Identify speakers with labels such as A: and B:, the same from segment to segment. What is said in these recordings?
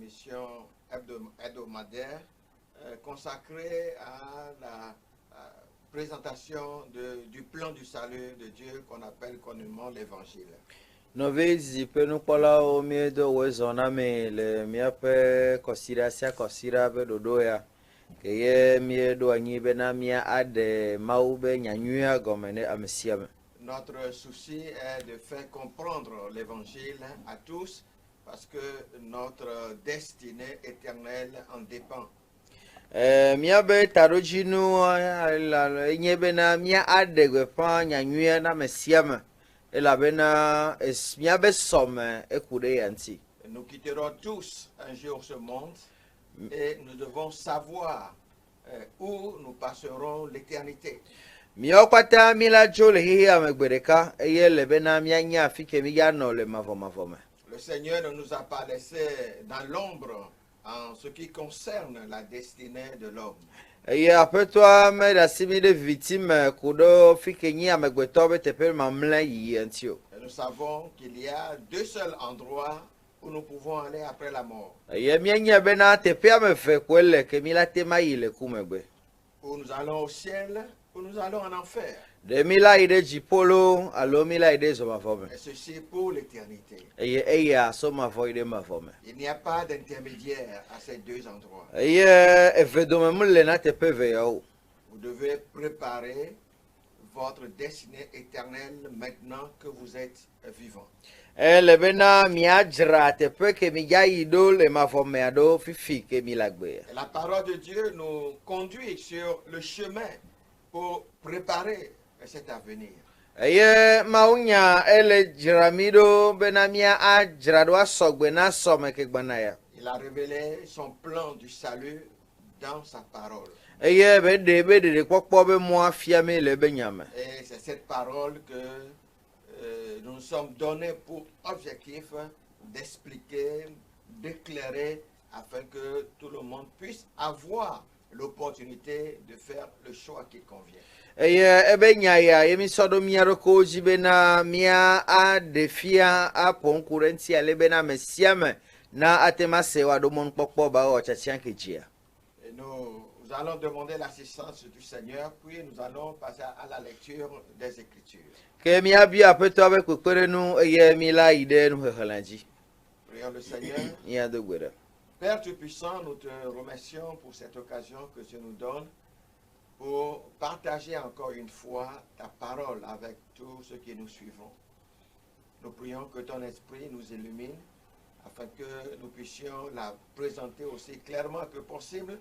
A: émission hebdomadaire consacrée à la présentation du plan du salut de Dieu qu'on appelle communément l'évangile.
B: Novezi pe nukpɔlawo míedo wezɔna me le míaƒe kɔsira be ɖoɖo ya keye míeɖo anyi bena míaɖe Mawu be nyanyuia gɔme ne ame sia ame.
A: Notre souci est de faire comprendre l'évangile à tous parce que notre destinée éternelle en dépend.
B: Míabe taɖodzinu nye bena míaɖe gbeƒã nyanyuia na ame sia ame elabena míabe sɔme eku ɖe ya ŋuti.
A: Nous quitterons tous un jour ce monde et nous devons savoir où nous passerons l'éternité.
B: Míawo katã míla dzo le xexea me gbe ɖeka eye le bena míanya afi ke míanɔ le mavɔmavɔ me.
A: Le Seigneur ne nous a pas laissés dans l'ombre en ce qui concerne la destinée de l'homme.
B: Eye aƒetɔa meɖe asi mi ɖe viviti me ku ɖo fi ke nyi amegbetɔ be teƒe mamlɛ yi ŋuti o.
A: Et nous savons qu'il y a deux seuls endroits où nous pouvons aller après la mort.
B: Eye míenya bena teƒe ame eve koe le ke mi la te ma yi le ku megbe.
A: Où nous allons au ciel, où nous allons en enfer.
B: Ɖe mi la yi ɖe dziƒo lo alo mi la yi ɖe zɔmavɔ me.
A: Et ceci pour l'éternité.
B: Eye eya so mavɔ yi ɖe mavɔ me.
A: Il n'y a pas d'intermédiaire à ces deux endroits.
B: Eye eve dome mele na teƒe eve yawo.
A: Vous devez préparer votre destinée éternelle maintenant que vous êtes vivant.
B: Le bena miadzra teƒe ke mi dza yi ɖo le mavɔ mea ɖo fifi ke mi la gbe.
A: La parole de Dieu nous conduit sur le chemin pour préparer cet avenir.
B: Eye mawunya ele dzra mi ɖo bena mia adzra ɖo asɔgbe na sɔme ke gbana ya.
A: Il a révélé son plan du salut dans sa parole.
B: Eye be ɖeɖekpɔkpɔ be mɔa fia mi le be nyame.
A: Et c'est cette parole que nous sommes donnés pour objectif d'expliquer, d'éclairer, afin que tout le monde puisse avoir l'opportunité de faire le choix qui convient.
B: Eye ebe nya ya yemi sɔ ɖo mia ɖokuiwo dzi bena mia aɖe fia aƒo ŋku ɖe ŋuti ale bena ame sia ame na ate ma se woaɖo mɔnukpɔkpɔ ba wɔ tsatia ke dzia.
A: Et nous allons demander l'assistance du Seigneur, puis nous allons passer à la lecture des Écritures.
B: Ke miabia aƒetɔa be kpekpeɖenu eye mi la yi ɖe nuxexlẽa dzi.
A: Prions le Seigneur.
B: Míado gbe ɖa.
A: Père Tout-Puissant, nous te remercions pour cette occasion que tu nous donnes pour partager encore une fois ta parole avec tous ceux qui nous suivons. Nous prions que ton esprit nous illumine afin que nous puissions la présenter aussi clairement que possible.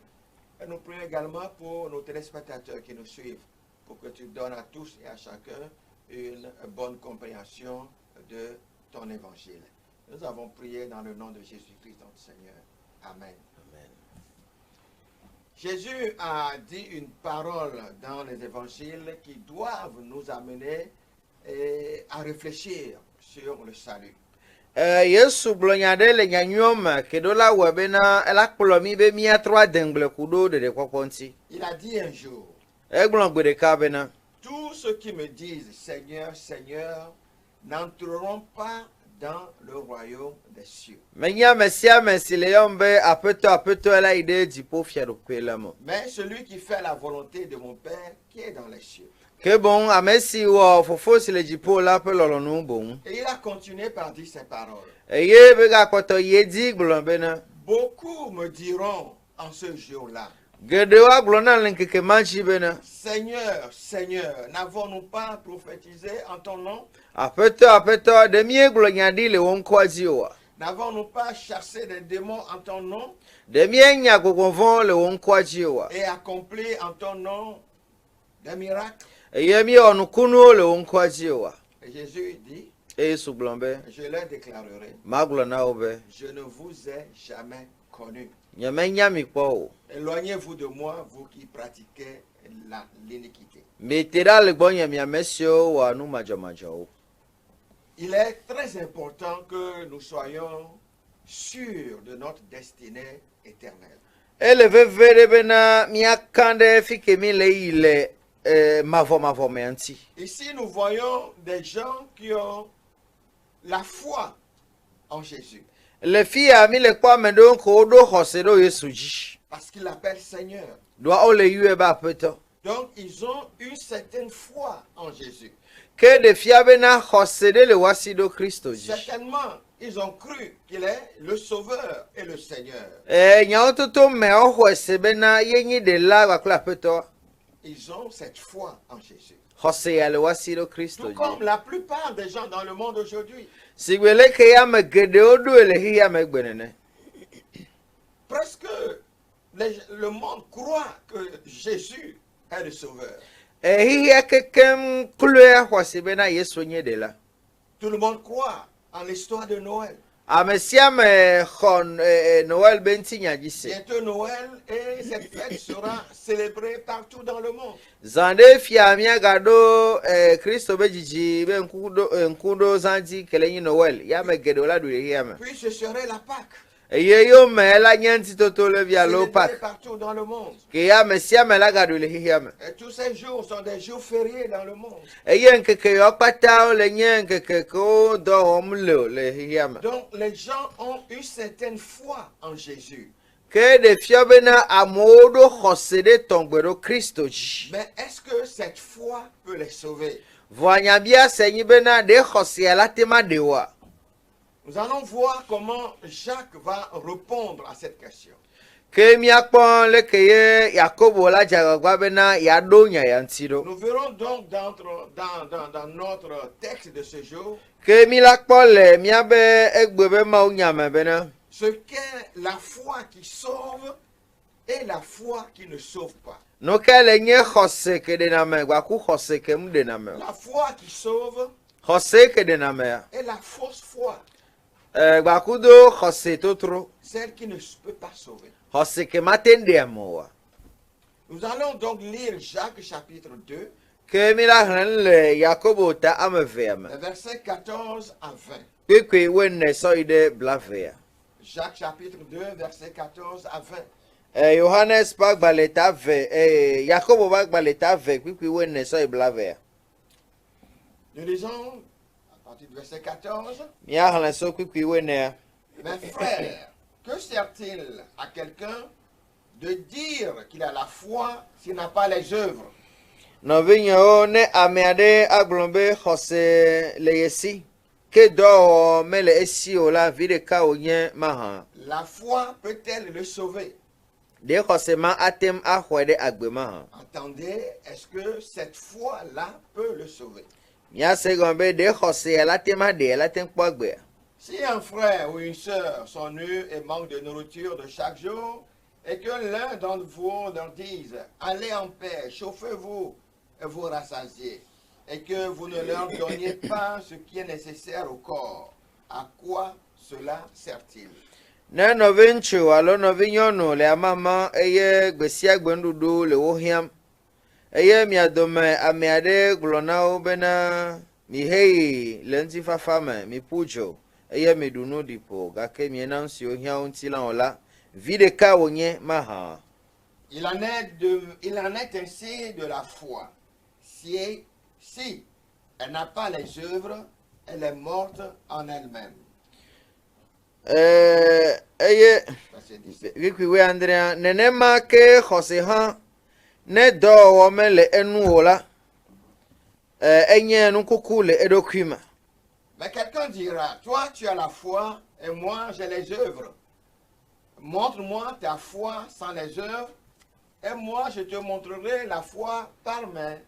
A: Et nous prions également pour nos téléspectateurs qui nous suivent, pour que tu donnes à tous et à chacun une bonne compréhension de ton évangile. Nous avons prié dans le nom de Jésus-Christ, notre Seigneur. Amen.
B: Amen.
A: Jésus a dit une parole dans les évangiles qui doivent nous amener à réfléchir sur le salut.
B: Yesu gblɔ nya ɖe le nyanyuɔ me ke ɖo la wɔ bena ela kplɔ mi be míatrɔ adengble ku ɖo ɖeɖekpɔkpɔ ŋuti.
A: Il a dit un jour,
B: Egblɔ gbe ɖeka bena
A: tous ceux qui me disent Seigneur, Seigneur, n'entreront pas dans le royaume des cieux.
B: menye ame sia ame si le yɔm be aƒetɔ aƒetɔ la yi ɖe dziƒo fiaɖoƒe la me.
A: Mais celui qui fait la volonté de mon Père qui est dans les cieux.
B: Ke boŋ ame si wɔ fofo si le dziƒo la ƒe lɔlɔ̃nu boŋ.
A: Et il a continué par dire ces paroles.
B: Eye be gakpɔtɔ yi dzi gblɔ bena
A: Beaucoup me diront en ce jour-là,
B: geɖewo agblɔ na le ŋkeke ma dzi bena
A: Seigneur, Seigneur, n'avons-nous pas prophétisé en ton nom?
B: aƒetɔ aƒetɔ ɖe míegblɔ nya ɖi le wò ŋkɔa dzi oa?
A: N'avons-nous pas chassé des démons en ton nom
B: Ɖe míenya gbɔgbɔvɔ le wò ŋkɔa dzi oa?
A: et accompli en ton nom des miracles?
B: Eye míewɔ nukunuwo le wò ŋkɔa dzi oa?
A: Et Jésus dit,
B: Eye Yesu gblɔ be
A: je leur déclarerai,
B: magblɔ na wo be
A: je ne vous ai jamais connu.
B: nyemenya mi kpɔ o.
A: Éloignez-vous de moi, vous qui pratiquez l'iniquité.
B: Mete ɖa le gbɔnye mi ame siwo wɔa nu madzɔmadzɔwo.
A: Il est très important que nous soyons sûrs de notre destinée éternelle.
B: Ele veve ɖe bena míaka ɖe fi ke mi le yi le mavɔmavɔ me ŋuti.
A: Ici, nous voyons des gens qui ont la foi en Jésus.
B: Le fia mi le kwa me do ko do hose do Yesu ji.
A: parce qu'ils l'appellent Seigneur.
B: Doa o le yue ba peto.
A: Donc, ils ont une certaine foi en Jésus.
B: Ke de fia be na hose de le wasi do Kristo ji.
A: Certainement, ils ont cru qu'il est le Sauveur et le Seigneur.
B: Nya toto me o hose be na yenyi de la wa kla peto.
A: Ils ont cette foi en Jésus.
B: Hose ya le wasi do Kristo
A: Tout
B: ji.
A: comme la plupart des gens dans le monde aujourd'hui.
B: Sigwele ke ya me gede o do le hi ya me gbenene.
A: Presque le monde croit que Jésus est le Sauveur.
B: Hi ya kekem klue hose be na Yesu nye de la.
A: Tout le monde croit en l'histoire de Noël.
B: Amesia me khon Noël benti nya jise.
A: Bientôt Noël et cette fête sera célébrée partout dans le monde.
B: Zande fia mia gado Kristo be jiji be nkudo zanti kelenyi Noël ya me gede ola du hi ya me.
A: Puis ce serait la Pâque.
B: Eye yo me la nyanti toto le via lo
A: Célébrée
B: pak.
A: partout dans le monde.
B: Ke ya mesia me la gado le hi ya me.
A: Et tous ces jours sont des jours fériés dans le monde.
B: Eye nkeke yo pata o le nye nkeke ko do omle le hi ya me.
A: Donc les gens ont une certaine foi en Jésus.
B: Ke de fia be na amodo khose de tongbero Kristo ji.
A: Mais est-ce que cette foi peut les sauver?
B: Voanya bia senyi be na de khose ya la tema de wa.
A: Nous allons voir comment Jacques va répondre à cette question.
B: Ke miakpon le keye Yakobo la jagagwa be na ya do nya ya ntiro.
A: Nous verrons donc dans notre texte de ce jour
B: Ke mi la kpɔ le miabe egbe be mawu nyame be na.
A: ce qu'est la foi qui sauve et la foi qui ne sauve pas.
B: No ke le nye xɔse ke de na me gbaku xɔse ke mu de na me.
A: La foi qui sauve
B: Xɔse ke de na me ya.
A: et la fausse foi,
B: Gbaku do xɔse totro.
A: celle qui ne peut pas sauver.
B: Xɔse ke maten de mo wa.
A: Nous allons donc lire Jacques chapitre 2,
B: Ke mi la hlen le Yakobo ta ame ve ya me.
A: versets 14 à 20.
B: Kwekwe wenne so ide bla ve ya.
A: Jacques chapitre 2, versets 14 à 20.
B: Yohanes ba gbaleta ve. Yakobo ba gbaleta ve kwekwe wenne so ibla ve ya.
A: Nous lisons à partir du verset 14.
B: Mi a hlen so kwekwe wenne ya.
A: Mes frères, que sert-il à quelqu'un de dire qu'il a la foi s'il n'a pas les œuvres?
B: Novinyo ne ameade aglombe xɔse le yesi. Ke do me le esi o la vide ka o nye maha.
A: La foi peut-elle le sauver?
B: De xɔse ma atem axɔe de agbe maha.
A: Attendez, est-ce que cette foi-là peut le sauver?
B: Mia se gombe de xɔse ya la tem ade la tem kpɔ agbe.
A: Si un frère ou une sœur sont nus et manquent de nourriture de chaque jour, et que l'un d'entre vous leur dise, allez en paix, chauffez-vous et vous rassasiez, et que vous ne leur donniez pas ce qui est nécessaire au corps, à quoi cela sert-il?
B: Ne novi ŋutsu alo novi nyɔnu le amama eye gbe sia gbe nuɖuɖu le wo hiãm. Eye mia dome ame aɖe gblɔ na wo bena miheyi le ŋutifafa me miƒu dzo eye miɖu nu ɖi ƒo gake miena nu siwo hiã wo ŋuti la o la vi ɖeka wònye mahã.
A: Il en est ainsi de la foi. Si elle n'a pas les œuvres, elle est morte en elle-même.
B: Eye
A: Verset 10.
B: wikwiwe andrea nenema ke xɔse hã ne dɔwɔwɔ mele enu o la enye nukuku le eɖokui me.
A: Mais quelqu'un dira, toi tu as la foi et moi j'ai les œuvres. Montre-moi ta foi sans les œuvres et moi je te montrerai la foi par mes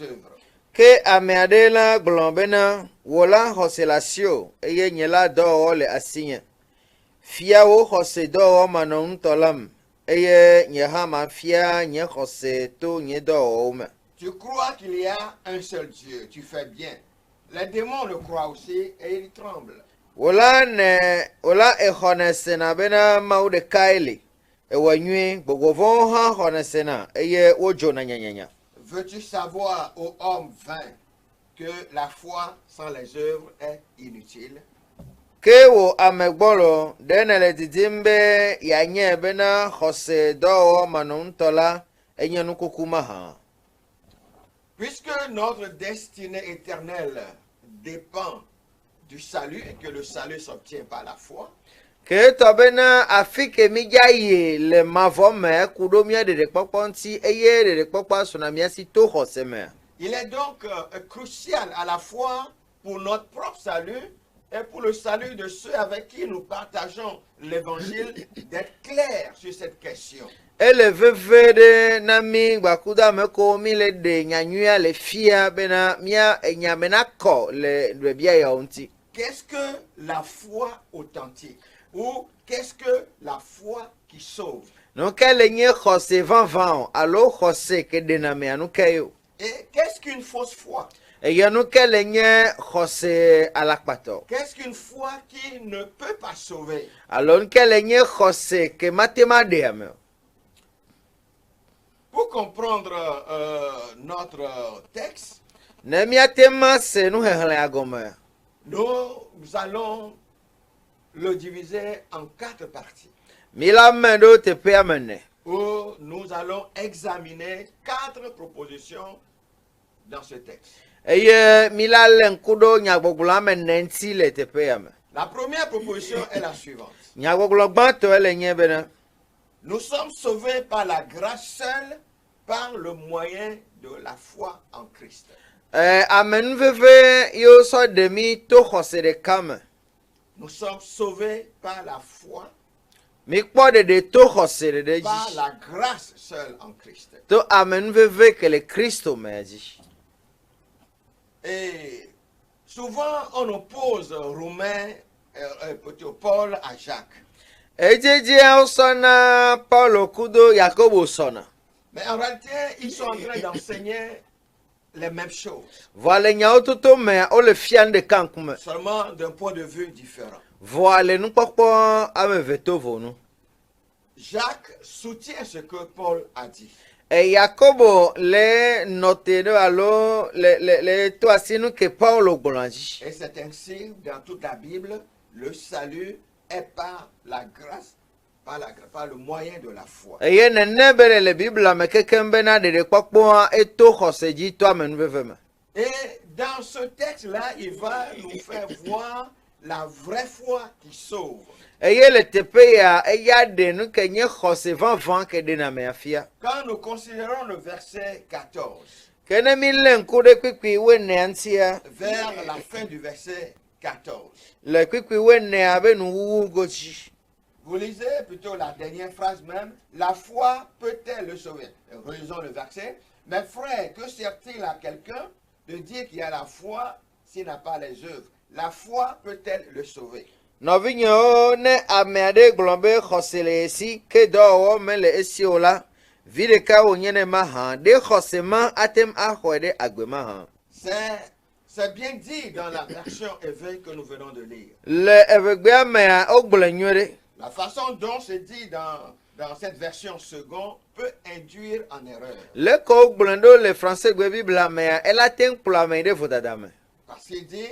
A: œuvres.
B: Ke ame aɖe la gblɔ bena wò la xɔse le asiwò eye nye la dɔwɔwɔ le asinye. Fia wo xɔse dɔwɔwɔ manɔ ŋutɔ la me eye nye hã mafia nye xɔse to nye dɔwɔwɔwo me.
A: Tu crois qu'il y a un seul Dieu, tu fais bien. Les démons le croient aussi et ils tremblent.
B: Wò la exɔne sena bena Mawu ɖekae li. Ewɔ nyuie gbogbo vɔwo hã xɔne sena eye wodzona nyanyanya.
A: Veux-tu savoir, ô homme vain, que la foi sans les œuvres est inutile?
B: Ke wò ame gbɔlɔ ɖe ne le didim be yeanye bena xɔse dɔwɔwɔ manɔ ŋutɔ la enye nukuku mahã.
A: Puisque notre destinée éternelle dépend du salut et que le salut s'obtient par la foi,
B: ke to bena afike mi jaye le mavome kudo mi de kpokponti eye de kpokpa sona mi si to khoseme.
A: Il est donc crucial à la fois pour notre propre salut et pour le salut de ceux avec qui nous partageons l'évangile d'être clairs sur cette question.
B: Ele veve de na mi gbakuda me ko mi le de nyanyua le fia bena mia enyamena ko le bia ya onti.
A: Qu'est-ce que la foi authentique ou qu'est-ce que la foi qui sauve?
B: No kele nye khose van alo khose ke de na me anu kayo.
A: Et qu'est-ce qu'une fausse foi?
B: E ya no kele nye khose alakpato.
A: Qu'est-ce qu'une foi qui ne peut pas sauver?
B: Alo kele nye khose ke matema de ame.
A: Pour comprendre notre texte,
B: Ne mia tema se nu hehlen agome.
A: nous allons le diviser en 4 parties
B: Mila mendo te pe amene.
A: où nous allons examiner 4 propositions dans ce texte.
B: Eye mila len kudo nyagbogula amene nti le te pe ame.
A: La première proposition est la suivante.
B: Nyagbogula gbanto ele nye bena.
A: Nous sommes sauvés par la grâce seule, par le moyen de la foi en Christ.
B: Amen veve yo so de mi to khose de kame.
A: Nous sommes sauvés par la foi,
B: Mi kpo de to khose de
A: par
B: ji.
A: la grâce seule en Christ.
B: To amen veve que le Christo meji.
A: Et souvent, on oppose Romain, Paul à Jacques.
B: Ejeje osona Paulo kudo Yakobo sona.
A: Mais en réalité, ils sont en train d'enseigner les mêmes choses,
B: Voile nyao toto me o le fian de kankume.
A: seulement d'un point de vue différent.
B: Voile nu pokpo ame veto vonu.
A: Jacques soutient ce que Paul a dit.
B: E Yakobo le note de alo le to asinu ke Paulo gbolanji.
A: Et c'est ainsi, dans toute la Bible, le salut est par la grâce, par le moyen de la foi.
B: Eye nene bere le Bible me kekembe na de pokpo eto khose ji to amen veve me.
A: Et dans ce texte-là, il va nous faire voir la vraie foi qui sauve.
B: Eye le tepe ya eya de nu ke nye khose van ke de na me afia.
A: Quand nous considérons le verset 14,
B: Kene mi len kude kwikwi we ne antia.
A: vers la fin du verset 14,
B: Le kwikwi we ne abe nu wu gochi.
A: vous lisez plutôt la dernière phrase même, la foi peut-elle le sauver? Relisons le verset. Mais frère, que sert-il à quelqu'un de dire qu'il y a la foi s'il n'a pas les œuvres? La foi peut-elle le sauver?
B: Novinyo ne ameade glombe khosele si ke do me le esiola. Vide ka onyene maha de khosema atem ahwede agbema ha.
A: C'est bien dit dans la version éveil que nous venons de lire.
B: Le evegbe me ogblonyore.
A: La façon dont c'est dit dans cette version seconde peut induire en erreur.
B: Le ko ogblendo le français gbe Bible me ela ten pula me de fotadame.
A: Parce qu'il dit,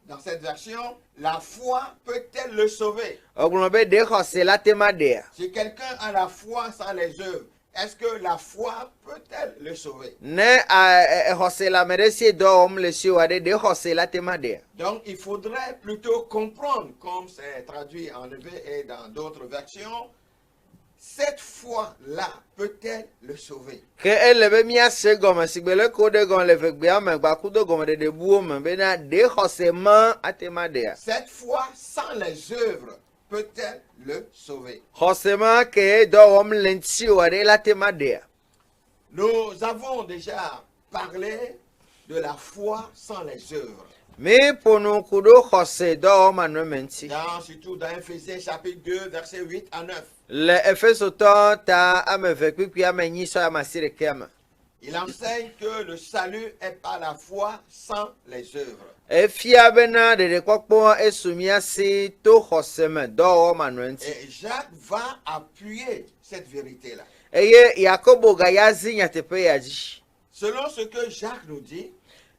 A: dans cette version, la foi peut-elle le sauver?
B: Oglombe de khosela tema de.
A: Si quelqu'un a la foi sans les œuvres, est-ce que la foi peut-elle le sauver?
B: Ne khosela meresi do le siwade de khosela tema de.
A: Donc, il faudrait plutôt comprendre, comme c'est traduit en EV et dans d'autres versions, cette foi-là peut-elle le sauver?
B: Que elle be mia se gome sigbele ko de gon le vegbe ame gba kudo gome de buo me be na de khosema atema de.
A: Cette foi sans les œuvres peut-elle le sauver?
B: Khosema ke do lenti wade la tema de.
A: Nous avons déjà parlé de la foi sans les œuvres.
B: Me ponu kudo khose do manu menti.
A: Surtout dans Ephésiens chapitre 2, versets 8 à 9.
B: Le Efeso to ta ame vekwi ame nyi so amasire kema.
A: Il enseigne que le salut est par la foi sans les œuvres.
B: Efia bena de kokpo esumia si to khoseme do manu enti.
A: Et Jacques va appuyer cette vérité-là.
B: Eye Yakobo ga yazinya tepe yaji.
A: Selon ce que Jacques nous dit,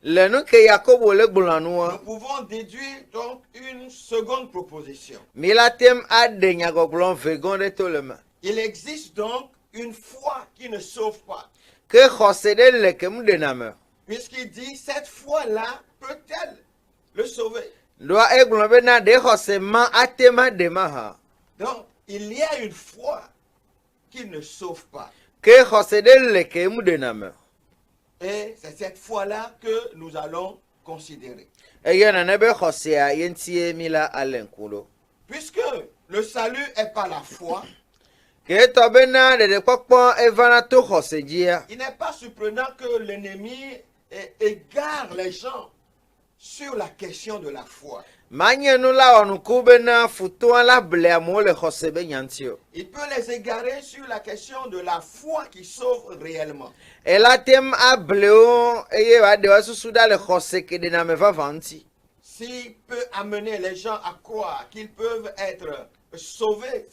B: Le nu ke Yakobo le gbulanu.
A: nous pouvons déduire donc une seconde proposition.
B: Milatem ade nyagoglon vegonde tolema.
A: Il existe donc une foi qui ne sauve pas.
B: Que khose de le kem de name.
A: Puisqu'il dit, cette foi-là peut-elle le sauver?
B: Doa eglon be na de khose ma atema de maha.
A: Donc, il y a une foi qui ne sauve pas.
B: ke xɔse ɖe le ke mu ɖena me
A: Et c'est cette foi-là que nous allons considérer.
B: eye nane be xɔsea ye ŋutie mi la ale ŋku ɖo
A: Puisque le salut est par la foi,
B: ke etɔ bena ɖeɖekpɔkpɔ evana to xɔse dzia
A: il n'est pas surprenant que l'ennemi égare les gens sur la question de la foi.
B: manye nu la wɔ nuku bena futoa la ble amewo le xɔse be nya ŋuti o
A: Il peut les égarer sur la question de la foi qui sauve réellement.
B: ela tem able wo eye wòaɖe wa susu ɖa le xɔse ke ɖena me vava ŋuti
A: S'il peut amener les gens à croire qu'ils peuvent être sauvés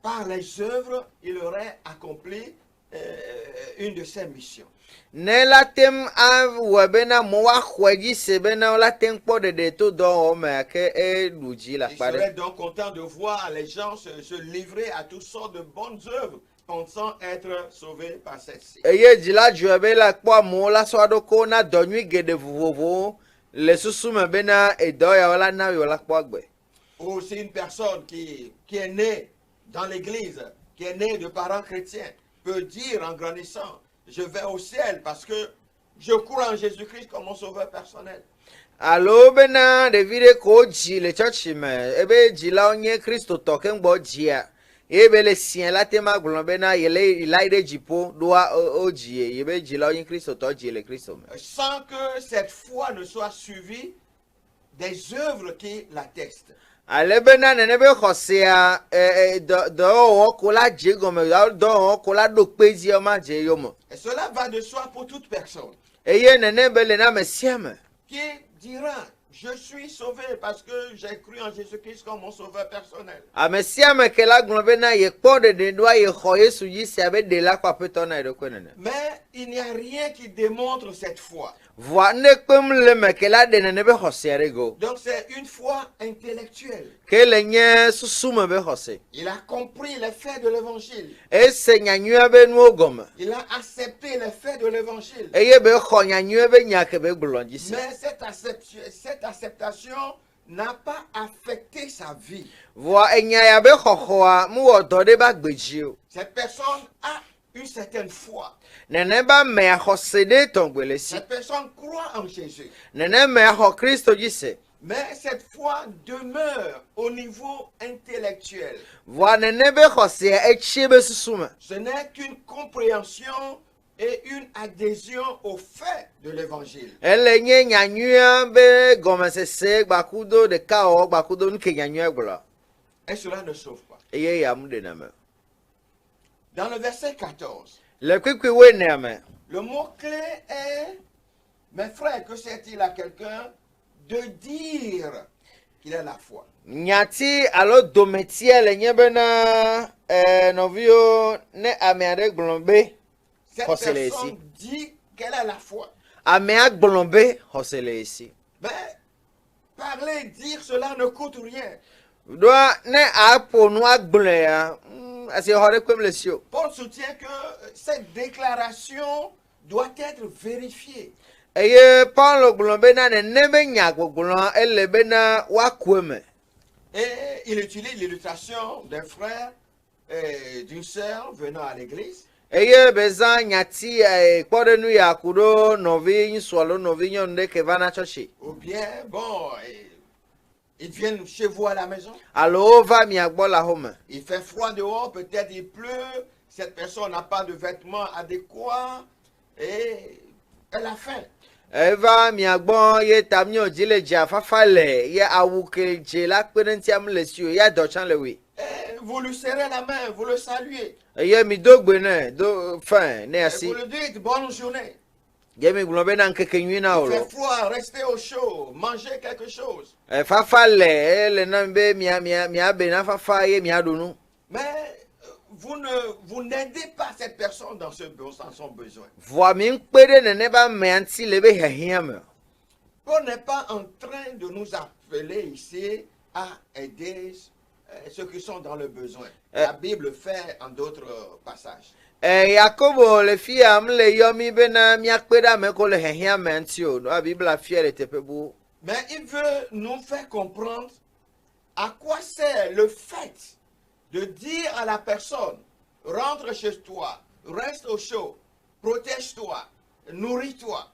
A: par les œuvres, il aurait accompli une de ses missions.
B: ne la tem awɔ bena mo woaxɔe dzi se bena wola tem kpɔ ɖeɖe to dɔwɔwɔ mea ke eɖu dzi le
A: Il
B: akpa
A: serait
B: ɖe
A: donc content de voir les gens se livrer à toutes sortes de bonnes œuvres, pensant être sauvés par celles-ci.
B: eye dzi la dzɔe be la kpɔ amewo la sɔ aɖoko na dɔ nyui geɖe vovovowo le susu me bena edɔ yawo la na yewo la kpɔ agbe
A: Ou c'est une personne qui est née dans l'église, qui est née de parents chrétiens, peut dire en grandissant, je vais au ciel parce que je crois en Jésus-Christ comme mon sauveur personnel.
B: alo bena ɖevi ɖe ko dzi le tsɔtsi me ebe dzilawo nye kristotɔ ke ŋgbɔ dzia ye be le sia la tem agblɔ bena yele la yi ɖe dziƒo ɖoa o dzie ye be dzilawo nye kristotɔ dzi le kristo me
A: Sans que cette foi ne soit suivie des œuvres qui l'attestent.
B: ale bena nene be xɔsea dɔwɔwɔ ko la dze gɔme dɔwɔwɔ ko la ɖo kpe dzi ma dze yome
A: Et cela va de soi pour toute personne
B: eye nene be le na ame sia me
A: qui dira, je suis sauvé parce que j'ai cru en Jésus-Christ comme mon sauveur personnel.
B: ame sia me ke la gblɔ bena ye kpɔ ɖeɖe ɖoa ye xɔ yesu dzi sia be ɖe la kɔ aƒetɔ na ye ɖokui nene
A: Mais il n'y a rien qui démontre cette foi.
B: vɔa ne kpem le me ke la ɖe nene be xɔsea ɖe go
A: Donc c'est une foi intellectuelle.
B: ke le nye susu me be xɔse
A: Il a compris les faits de l'évangile.
B: ese nyanyua be nuwo gɔme
A: Il a accepté les faits de l'évangile.
B: eye be xɔ nyanyua be nya ke be gblɔ dzi se
A: Mais cette acceptation n'a pas affecté sa vie.
B: vɔa enya ya be xɔxɔa mu wɔ dɔ ɖe be agbe dzi o
A: Cette personne a une certaine foi.
B: nene be amea xɔse ɖe tɔgbe le si
A: Cette personne croit en Jésus.
B: nene mea xɔ kristo dzi se
A: Mais cette foi demeure au niveau intellectuel.
B: vɔa nene be xɔsea etsi be susu me
A: Ce n'est qu'une compréhension et une adhésion au fait de l'évangile.
B: ele nye nyanyua be gɔmesese gbakudo ɖeka wɔ gbakudo nu ke nyanyua gblɔ
A: Et cela ne sauve pas.
B: eye ya mu ɖena me
A: Dans le verset 14,
B: le kpikpi woenea me
A: le mot-clé est, mes frères, que sert-il à quelqu'un de dire qu'il a la foi?
B: nyati alo dometia le nye bena nɔviwo ne ame aɖe gblɔ be
A: Cette
B: xɔse le esi
A: personne dit qu'elle a la foi.
B: amea gblɔ be xɔse le esi
A: Mais parler, dire cela ne coûte rien.
B: ɖoa ne aƒo nu agblɔa asi xɔ ɖe kpem le si o
A: Paul soutient que cette déclaration doit être vérifiée.
B: eye paulo gblɔ bena nene be nya gbɔgblɔ ele bena woaku eme
A: Et il utilise l'illustration d'un frère et d'une sœur venant à l'église.
B: eye bezã nyati kpɔɖenu ya ku ɖo nɔvi ŋusua alo nɔvi nyɔnu ɖe ke va na tsɔtsi
A: Ou bien, bon, ils viennent chez vous à la maison.
B: alo wova mia gbɔ le axome
A: Il fait froid dehors, peut-être il pleut. Cette personne n'a pas de vêtements adéquats et elle a faim.
B: eva mia gbɔ ye ta miɔ dzi le dzia fafa le ye awu ke dze la kpe ɖe ŋutia me le si o ya dɔ tsã le woe
A: Et vous lui serrez la main, vous le saluez.
B: eye mi do gbe nɛ do fin ne
A: Et
B: asi
A: vous lui dites bonne journée.
B: ye mi gblɔ bena ŋkeke nyui na o
A: Il fait
B: lɔ
A: froid, restez au chaud, mangez quelque chose.
B: fafa le ele na mi be mia be na fafa ye mia ɖu nu
A: Mais vous n'aidez pas cette personne dans son besoin.
B: vɔa mi ŋkpe ɖe nene be amea ŋuti le be hiahiã me
A: Paul n'est pas en train de nous appeler ici à aider ceux qui sont dans le besoin. La Bible fait en d'autres passages.
B: yakobo le fia m le yɔ mi bena miakpe ɖe ame ko le hiahiã me ŋuti o ɖoa bibla fia le teƒe bu
A: Mais il veut nous faire comprendre à quoi sert le fait de dire à la personne, rentre chez toi, reste au chaud, protège-toi, nourris-toi,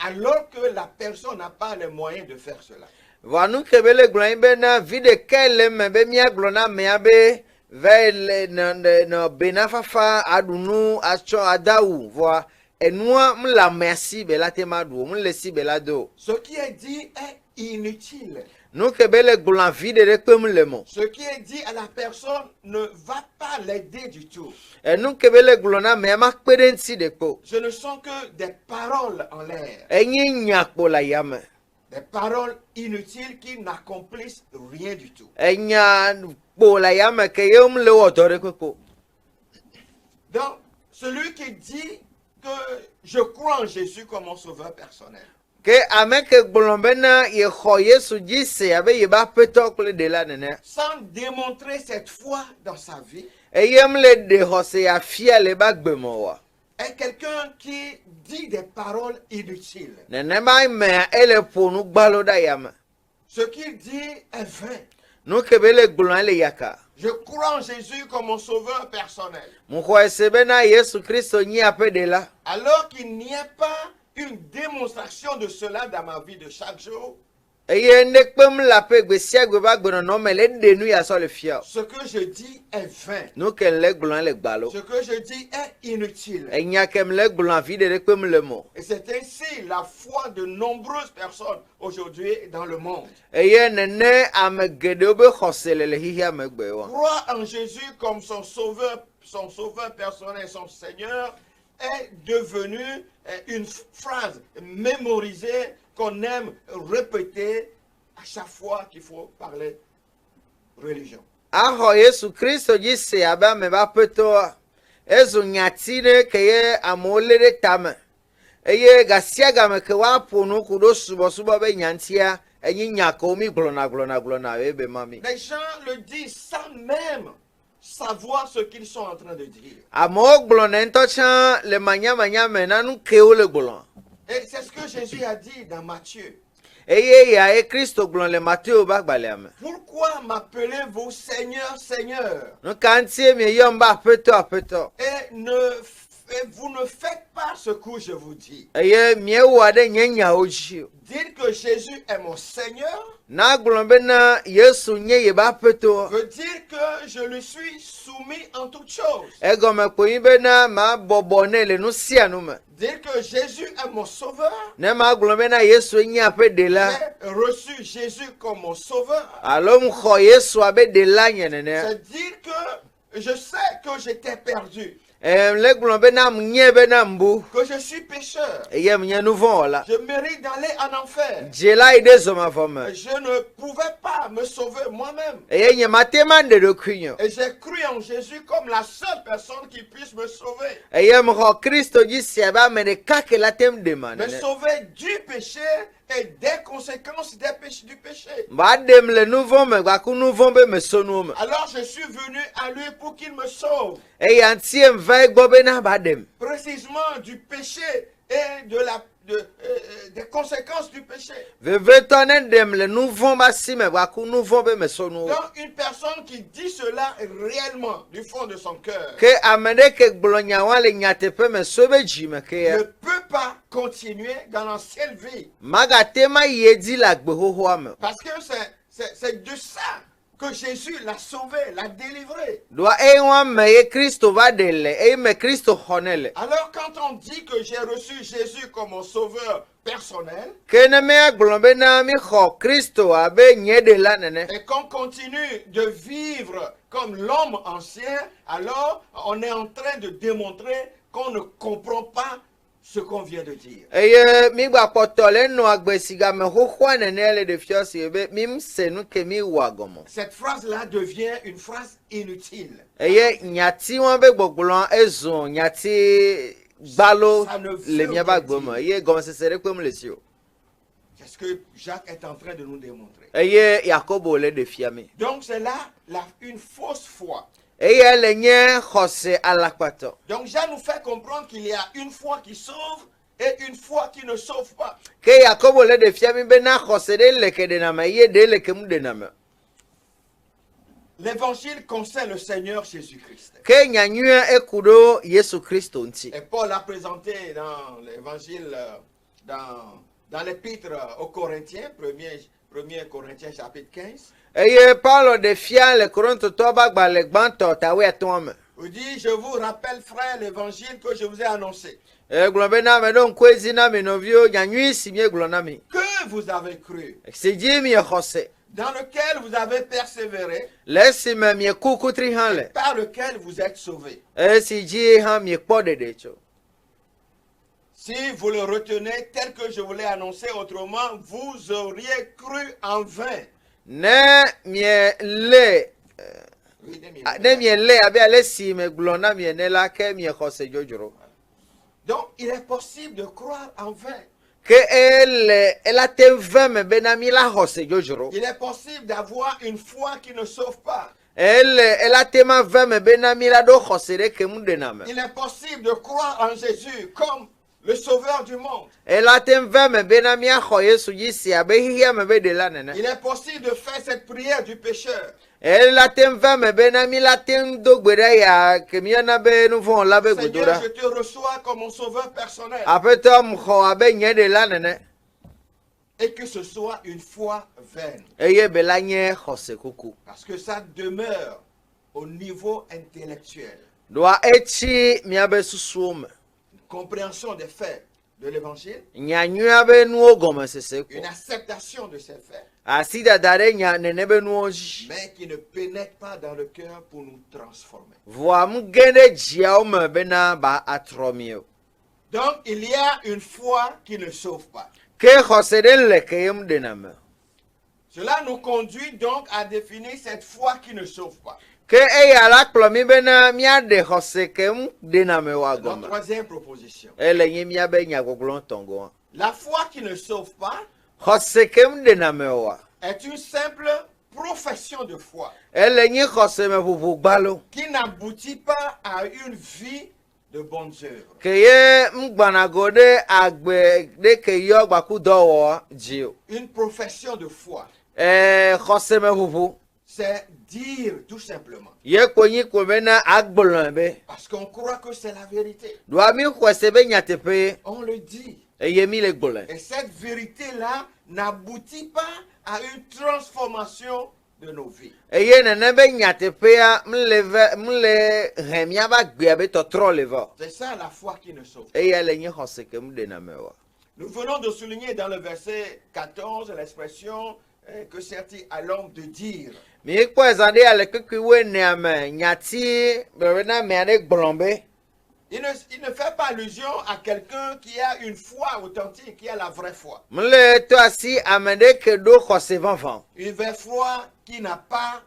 A: alors que la personne n'a pas les moyens de faire cela.
B: Vanu kebele glan be na vide kele me be mia glona me abe vele no benafafa adunu acho adawu voa enua mla merci be la temadu mle si be la do.
A: Ce qui est dit est inutile.
B: Nu kebele glan vide de pem le mo.
A: Ce qui est dit à la personne ne va pas l'aider du tout.
B: Nu kebele glona me ma kpedensi de po.
A: Ce ne sont que des paroles en l'air.
B: Enyi nyakpo la yame.
A: Des paroles inutiles qui n'accomplissent rien du tout.
B: Enya po la yame ke yom le wotore ko.
A: Donc, celui qui dit que je crois en Jésus comme mon sauveur personnel,
B: Ke ameke gbolobena ye kho Yesu jise abe ye ba petokle de la nene.
A: sans démontrer cette foi dans sa vie,
B: Eyem le de hose ya fia le ba gbemo wa.
A: est quelqu'un qui dit des paroles inutiles.
B: Nene ba me ele ponu gbalo da yame.
A: Ce qu'il dit est vain.
B: Nu kebele gbolon le yaka.
A: Je crois en Jésus comme mon sauveur personnel.
B: Mu kho esebena Yesu Kristo nyi ape de la.
A: Alors qu'il n'y a pas une démonstration de cela dans ma vie de chaque jour,
B: Eye nekpem la pe gbesia gbe ba gbono no me le de nu ya so le fia.
A: ce que je dis est vain.
B: Nu ken le gbolon le gbalo.
A: Ce que je dis est inutile.
B: Enya kem le gbolon vide de kpem le mo.
A: Et c'est ainsi la foi de nombreuses personnes aujourd'hui dans le monde.
B: Eye nene ame gede be khosele le hihia me gbe wa.
A: Croire en Jésus comme son sauveur personnel, son Seigneur, est devenu une phrase mémorisée qu'on aime répéter à chaque fois qu'il faut parler religion.
B: Aho Yesu Kristo jise aba me ba peto ezu nyatine keye amole de tame. Eye gasia game ke wa ponu kudo subo be nyantia enyi nyako mi glona ebe mami.
A: Les gens le disent sans même savoir ce qu'ils sont en train de dire.
B: Amo glona ntochan le manya mena nu keo le glon.
A: Et c'est ce que Jésus a dit dans Matthieu.
B: Eye ya e Kristo glon le Matthieu ba gbaliame.
A: Pourquoi m'appelez-vous Seigneur, Seigneur?
B: Nu kantie mi yomba peto.
A: Et vous ne faites pas ce que je vous dis.
B: Eye miewa de nyenya oji.
A: Dire que Jésus est mon Seigneur
B: Na glon bena Yesu nye ye ba peto.
A: veut dire que je lui suis soumis en toutes choses.
B: Ego me ko bena ma bobone le nu sia nu me.
A: Dire que Jésus est mon sauveur.
B: Ne ma glon bena Yesu nye ape de la.
A: J'ai reçu Jésus comme mon sauveur.
B: Alom kho Yesu abe de la nyene.
A: C'est dire que je sais que j'étais perdu.
B: Le glon bena mnye bena mbu.
A: Que je suis pécheur.
B: Eye mnye nouveau la.
A: Je mérite d'aller en enfer.
B: Jela ide zoma fome.
A: Je ne pouvais pas me sauver moi-même.
B: Eye nye matema de kunyo.
A: Et j'ai cru en Jésus comme la seule personne qui puisse me sauver.
B: Eye mko Kristo jisi aba me de kake la tem de man.
A: Me sauver du péché et des conséquences du péché.
B: Ba dem le nouveau me ba ku nouveau be me sonu me.
A: Alors je suis venu à lui pour qu'il me sauve.
B: Eye antiem vai gbo be na ba dem.
A: Précisément du péché et des conséquences du péché.
B: Veve tonen dem le nouveau ba si me ba ku nouveau be me sonu.
A: Donc une personne qui dit cela réellement du fond de son cœur
B: Ke amede ke gbolonya wale nyate pe me sobe ji me ke ya.
A: ne peut pas continuer dans l'ancienne vie.
B: Maga tema yedi la gbe hoho ame.
A: Parce que c'est de ça que Jésus l'a sauvé, l'a délivré.
B: Doa wan me ye Kristo va dele, me Kristo honele.
A: Alors quand on dit que j'ai reçu Jésus comme mon sauveur personnel
B: Kene me aglombe na mi kho Kristo abe nye de la nene.
A: et qu'on continue de vivre comme l'homme ancien, alors on est en train de démontrer qu'on ne comprend pas ce qu'on vient de dire.
B: Eye mi gba potole no agbesiga me hoho nene le de fiosi ebe mi msenu ke mi wagomo.
A: Cette phrase-là devient une phrase inutile.
B: Eye nyati wan be gbogbolo ezon nyati balo
A: Ça ne veut
B: le mia
A: rien
B: ba gbomo. Eye gomo sesere kwem le sio.
A: C'est ce que Jacques est en train de nous démontrer.
B: Eye Yakobo le de fiami.
A: Donc c'est là une fausse foi.
B: Eye le nye khose alakpato.
A: Donc Jean nous fait comprendre qu'il y a une foi qui sauve et une foi qui ne sauve pas.
B: Ke Yakobo le de fiami be na khose de le ke de na me ye de le ke mu de na me.
A: L'évangile concerne le Seigneur Jésus-Christ.
B: ke nyanyua ekudo Yesu Kristo nti.
A: Et Paul a présenté dans l'évangile, dans l'épître aux Corinthiens, 1 Corinthiens chapitre 15.
B: Eye Paulo de fia le Korinto to ba gba le gbanto tawe atome.
A: Il dit, je vous rappelle, frère, l'évangile que je vous ai annoncé.
B: Globe na me don kwezi na me novio nyanyui simie glona mi.
A: Que vous avez cru.
B: Se ji mi khose.
A: Dans lequel vous avez persévéré.
B: Lesi me mi kukutri han le.
A: Par lequel vous êtes sauvés.
B: Si ji han mi kpo dede cho.
A: Si vous le retenez tel que je vous l'ai annoncé, autrement, vous auriez cru en vain.
B: Ne mi le ne mi le abi ale si me glona mi ne la ke mi khose jojoro.
A: Donc, il est possible de croire en vain.
B: Que elle a te veme benami la khose jojoro.
A: Il est possible d'avoir une foi qui ne sauve pas.
B: Elle a te ma veme benami la do khose de ke mundename.
A: Il est possible de croire en Jésus comme le sauveur du monde.
B: Elle a te veme benami a khoye suji si abehia me be de la nene.
A: Il est possible de faire cette prière du pécheur.
B: Elle a te veme benami la te do gbere ya ke mi na be nu fon la be
A: Seigneur,
B: godora.
A: je te reçois comme mon sauveur personnel.
B: Apeto mkho abe nye de la nene.
A: Et que ce soit une foi vaine.
B: Eye belanye khose kuku.
A: Parce que ça demeure au niveau intellectuel.
B: Doa echi mi abe susume.
A: Compréhension des faits de l'évangile.
B: Nyanyua be nu ogome sese ko.
A: Une acceptation de ces faits.
B: Asida dare nya nene be nu oji.
A: Mais qui ne pénètre pas dans le cœur pour nous transformer.
B: Voa mgende jia o me bena ba atromio.
A: Donc, il y a une foi qui ne sauve pas.
B: Ke khose de le ke yum dename.
A: Cela nous conduit donc à définir cette foi qui ne sauve pas.
B: Ke eya la klomi bena mia de khose ke m dename wa
A: Notre
B: goma.
A: troisième proposition.
B: Ele nye mia be nya goglon tongo.
A: La foi qui ne sauve pas
B: Khose ke m dename wa.
A: est une simple profession de foi
B: Ele nye khose me pupu gbalo.
A: qui n'aboutit pas à une vie de bonnes œuvres.
B: Ke ye mgbana gode agbe de ke yo gbaku dowo jio.
A: Une profession de foi,
B: Khose me pupu.
A: c'est dire tout simplement.
B: Ye konyi ko bena agbolon be.
A: Parce qu'on croit que c'est la vérité.
B: Doa mi khose be nya tepe.
A: On le dit.
B: Eye mi le gbolen.
A: Et cette vérité-là n'aboutit pas à une transformation de nos vies.
B: Eye nene be nya tepe ya mle remia ba gbe be totro leva.
A: C'est ça la foi qui ne sauve.
B: Eye le nye khose ke m dename wa.
A: Nous venons de souligner dans le verset 14 l'expression que certains a l'homme de dire.
B: Mi ko ezande ale kekwi we ne ame nyati be na me ade gbolombe.
A: Il ne fait pas allusion à quelqu'un qui a une foi authentique, qui a la vraie foi.
B: Mle to asi amede ke do khose vanvan.
A: Une vraie foi qui n'a pas,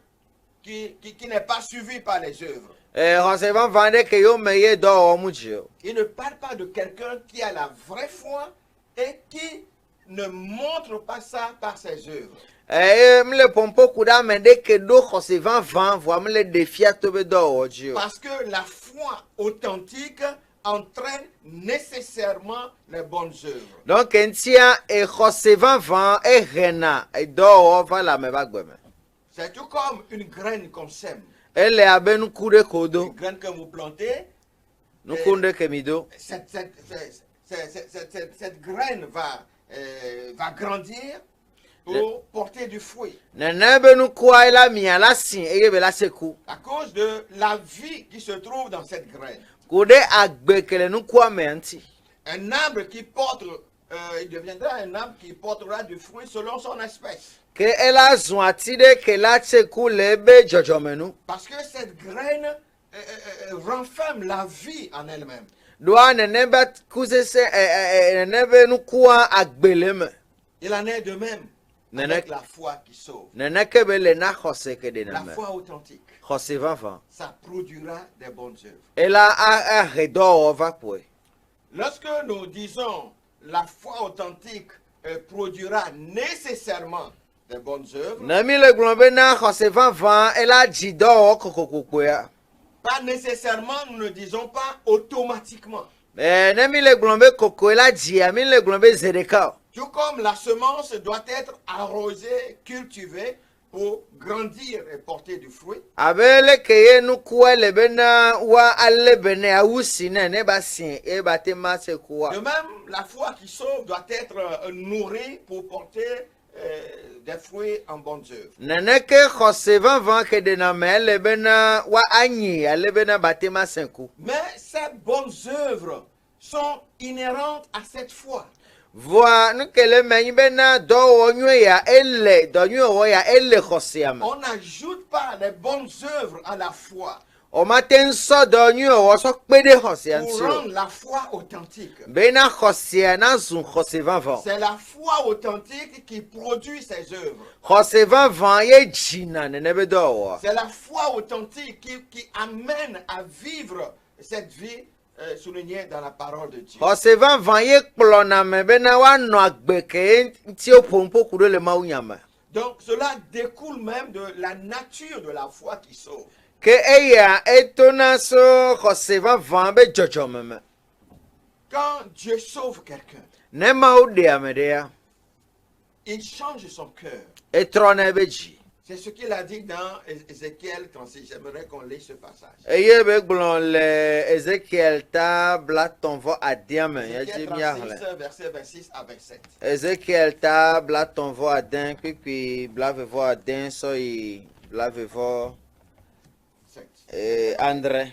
A: qui n'est pas suivie par les œuvres.
B: Khose vanvan de ke yo me ye do o mujio.
A: Il ne parle pas de quelqu'un qui a la vraie foi et qui ne montre pas ça par ses œuvres.
B: Mle pompo kuda amede ke do khose vanvan vo mle defia to be do o jio.
A: Parce que la foi authentique entraîne nécessairement les bonnes œuvres.
B: Donc entia khose vanvan rena do o va la me ba gbeme.
A: C'est tout comme une graine qu'on sème.
B: Elle abe nu kude
A: Une
B: kodo.
A: graine que vous plantez,
B: Nu kunde ke mido.
A: cette graine va grandir pour porter du fruit.
B: Nene be nu kwa ela mi ala sin eye be la seku.
A: À cause de la vie qui se trouve dans cette graine.
B: Kude agbe kele nu kwa me anti.
A: Un arbre qui porte, il deviendra un arbre qui portera du fruit selon son espèce.
B: Ke ela zwanti de ke la seku lebe jojomenu.
A: Parce que cette graine renferme la vie en elle-même.
B: Doa nene ba kuze se nene be nu kwa agbeleme.
A: Il en est de même avec la foi qui sauve.
B: Nene ke be le na khose ke de
A: La
B: name.
A: foi authentique,
B: Khose vanvan.
A: ça produira des bonnes œuvres.
B: Ela a redo o va poe.
A: Lorsque nous disons la foi authentique produira nécessairement des bonnes œuvres,
B: Nami le glombe na khose vanvan ela jido o kokokokwe.
A: pas nécessairement, nous ne disons pas automatiquement.
B: Nami le glombe koko ela ji ami le glombe zedeka.
A: Tout comme la semence doit être arrosée, cultivée pour grandir et porter du fruit.
B: Abele keye nukuwa lebena wa alebene awusine ne basin e batema se kuwa.
A: De même, la foi qui sauve doit être nourrie pour porter des fruits en bonnes œuvres.
B: Neneke khosevan van ke de na me lebena wa anyi alebena batema senku.
A: Mais ces bonnes œuvres sont inhérentes à cette foi.
B: Voa nukele menyi bena do wonwe ya ele do nyo ya ele khosiama.
A: On n'ajoute pas les bonnes œuvres à la foi
B: O maten so do nyo wo so pede
A: pour
B: khosianso.
A: rendre la foi authentique.
B: Bena khosiana zun khosevan van.
A: C'est la foi authentique qui produit ces œuvres.
B: Khosevan van ye jina nenebe do wa.
A: C'est la foi authentique qui amène à vivre cette vie soulignée dans la parole de Dieu.
B: Khosevan van ye plona me bena wa no agbeke nti opompo kudo le maunyama.
A: Donc cela découle même de la nature de la foi qui sauve.
B: Ke eya etona so khosevan van be jojomeme.
A: Quand Dieu sauve quelqu'un,
B: Ne maude amedea.
A: il change son cœur.
B: Etrona beji.
A: C'est ce qu'il a dit dans Ézéchiel 36. J'aimerais qu'on lise ce passage.
B: Eye be gblon le Ezekiel ta bla tonvo adiame ya
A: Ézéchiel
B: jimiarle.
A: 36, verset 26 à 27.
B: Ezekiel ta bla tonvo adin puis bla vevo adin so i bla vevo André.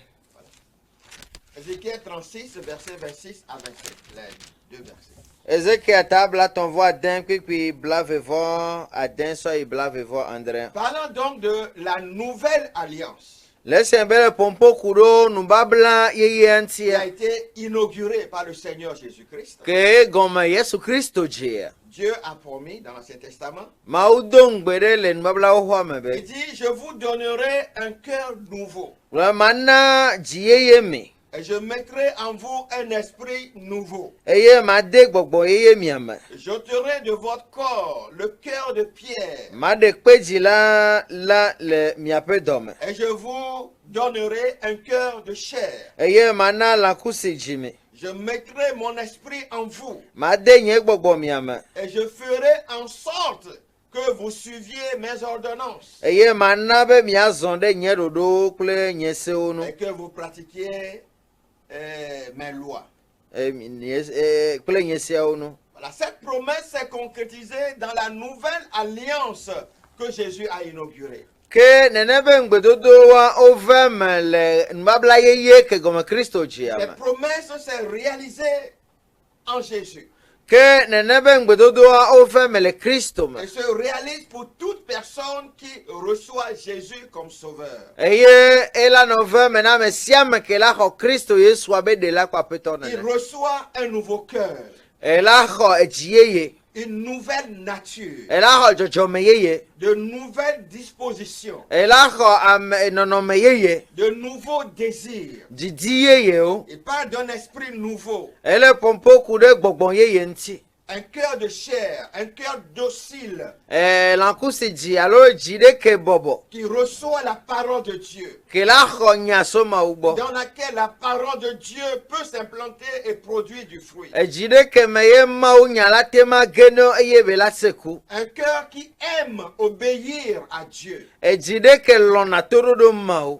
A: Ézéchiel 36, verset 26 à 27. Les deux versets.
B: Ezekiel ta bla tonvo adin puis bla vevo adin so i bla vevo André.
A: Parlant donc de la nouvelle alliance
B: Laissez belle pompo kuro numbabla
A: qui a
B: yeyantia
A: été inaugurée par le Seigneur Jésus-Christ.
B: ke goma Yesu Kristo jia.
A: Dieu a promis dans l'Ancien Testament.
B: Maudong bere le nubabla ho
A: Il
B: mebe.
A: dit, je vous donnerai un cœur nouveau
B: La mana jiyeyeme.
A: et je mettrai en vous un esprit nouveau.
B: Eye made gbogbo yeye miama.
A: J'ôterai de votre corps le cœur de pierre
B: Made kpeji la le miape dome.
A: et je vous donnerai un cœur de chair.
B: Eye mana la kusi jime.
A: Je mettrai mon esprit en vous
B: Made nye gbogbo miama.
A: et je ferai en sorte que vous suiviez mes ordonnances
B: Eye mana be miazonde nye dodo kule nye seonu.
A: et que vous pratiquiez mes lois.
B: Kule nye seonu.
A: Voilà, cette promesse s'est concrétisée dans la nouvelle alliance que Jésus a inaugurée.
B: Ke nenebe ngbedodo wa ovem le nbabla yeye ke gome Kristo jiama.
A: Cette promesse s'est réalisée en Jésus
B: Ke nenebe ngbedodo wa ovem le Kristo ma.
A: et se réalise pour toute personne qui reçoit Jésus comme sauveur.
B: Eye ela novem na mesiame ke la ho Kristo Yesu abe de la kwa petona.
A: Il reçoit un nouveau cœur,
B: Ela ho ejiyeye.
A: une nouvelle nature,
B: Ela ho jojome yeye.
A: de nouvelles dispositions,
B: Ela ho nonome yeye.
A: de nouveaux désirs.
B: Didi yeye o.
A: Il parle d'un esprit nouveau,
B: Ele pompo kude gbogbon yeye nti.
A: un cœur de chair, un cœur docile
B: Lankusi ji alo jide ke bobo.
A: qui reçoit la parole de Dieu,
B: Ke la ho nyaso ma ubo.
A: dans laquelle la parole de Dieu peut s'implanter et produire du fruit.
B: Ejide ke meye ma unyala tema geno eye bela seku.
A: Un cœur qui aime obéir à Dieu.
B: Ejide ke lona torodo ma u.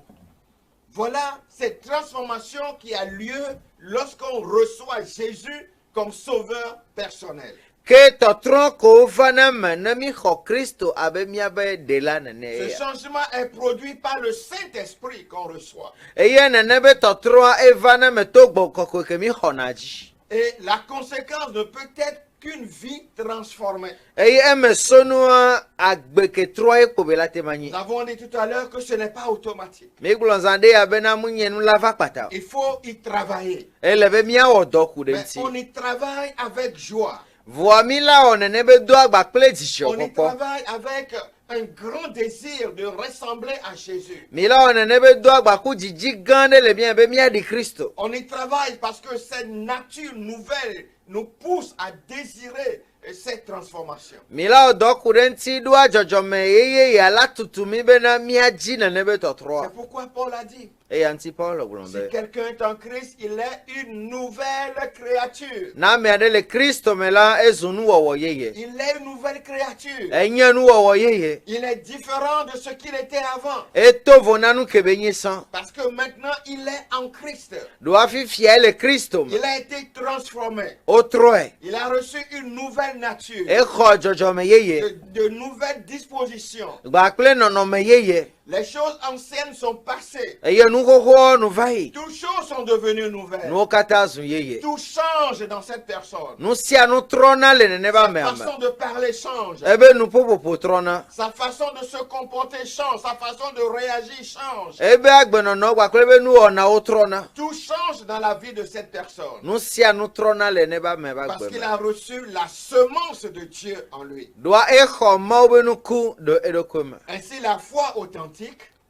A: Voilà cette transformation qui a lieu lorsqu'on reçoit Jésus comme sauveur personnel.
B: Ke totron ko fana menami ho Kristo abe miabe de la
A: Ce
B: nene.
A: changement est produit par le Saint-Esprit qu'on reçoit.
B: Eye nene be totron evana me togbo koko ke mi honaji.
A: Et la conséquence ne peut être qu'une vie transformée.
B: Eye eme sonua agbeke troye ko bela temani.
A: Nous avons dit tout à l'heure que ce n'est pas automatique.
B: Mi glonzande abena munyenu lava pata.
A: Il faut y travailler.
B: Ele be mia odoku
A: Mais
B: denti.
A: on y travaille avec joie.
B: Voa mi la onene be do agba kple disho
A: On y
B: popo.
A: travaille avec un grand désir de ressembler à Jésus.
B: Mi la onene be do agba ku jiji gande le bien be mia di Kristo.
A: On y travaille parce que cette nature nouvelle nous pousse à désirer cette transformation.
B: Mila odoku denti do ajojome yeye ya la tutumi be na mia ji nene be
A: C'est
B: totroa.
A: pourquoi Paul a dit,
B: E anti Paul
A: si
B: glonde.
A: quelqu'un est en Christ, il est une nouvelle créature.
B: Na mi ade le Kristo me la ezunu wo yeye.
A: Il est une nouvelle créature.
B: enye nu wɔwɔ yeye
A: Il est différent de ce qu'il était avant.
B: eto vona nu kebe nye san
A: Parce que maintenant, il est en Christ.
B: do afifia le Kristo me
A: Il a été transformé.
B: otroe
A: Il a reçu une nouvelle nature.
B: exɔ dzɔdzɔme yeye
A: De nouvelles dispositions.
B: gbakple nɔnɔme yeye
A: Les choses anciennes sont passées.
B: eye nu xoxo nu va yi
A: Toutes choses sont devenues nouvelles.
B: nuwo katã zu yeye
A: Tout change dans cette personne.
B: nu sia nu trɔna le nene ba
A: Sa
B: mea me
A: façon de parler change.
B: ebe nu ƒoƒoƒo trɔna
A: Sa façon de se comporter change. Sa façon de réagir change.
B: ebe agbenɔnɔ gbakple ebe nuwɔnawo trɔna
A: Tout change dans la vie de cette personne.
B: nu sia nu trɔna le ne ba me ba
A: Parce
B: gbe
A: qu'il
B: me
A: a reçu la semence de Dieu en lui.
B: doa exɔ mawo be nuku do eɖokui me
A: Ainsi, la foi authentique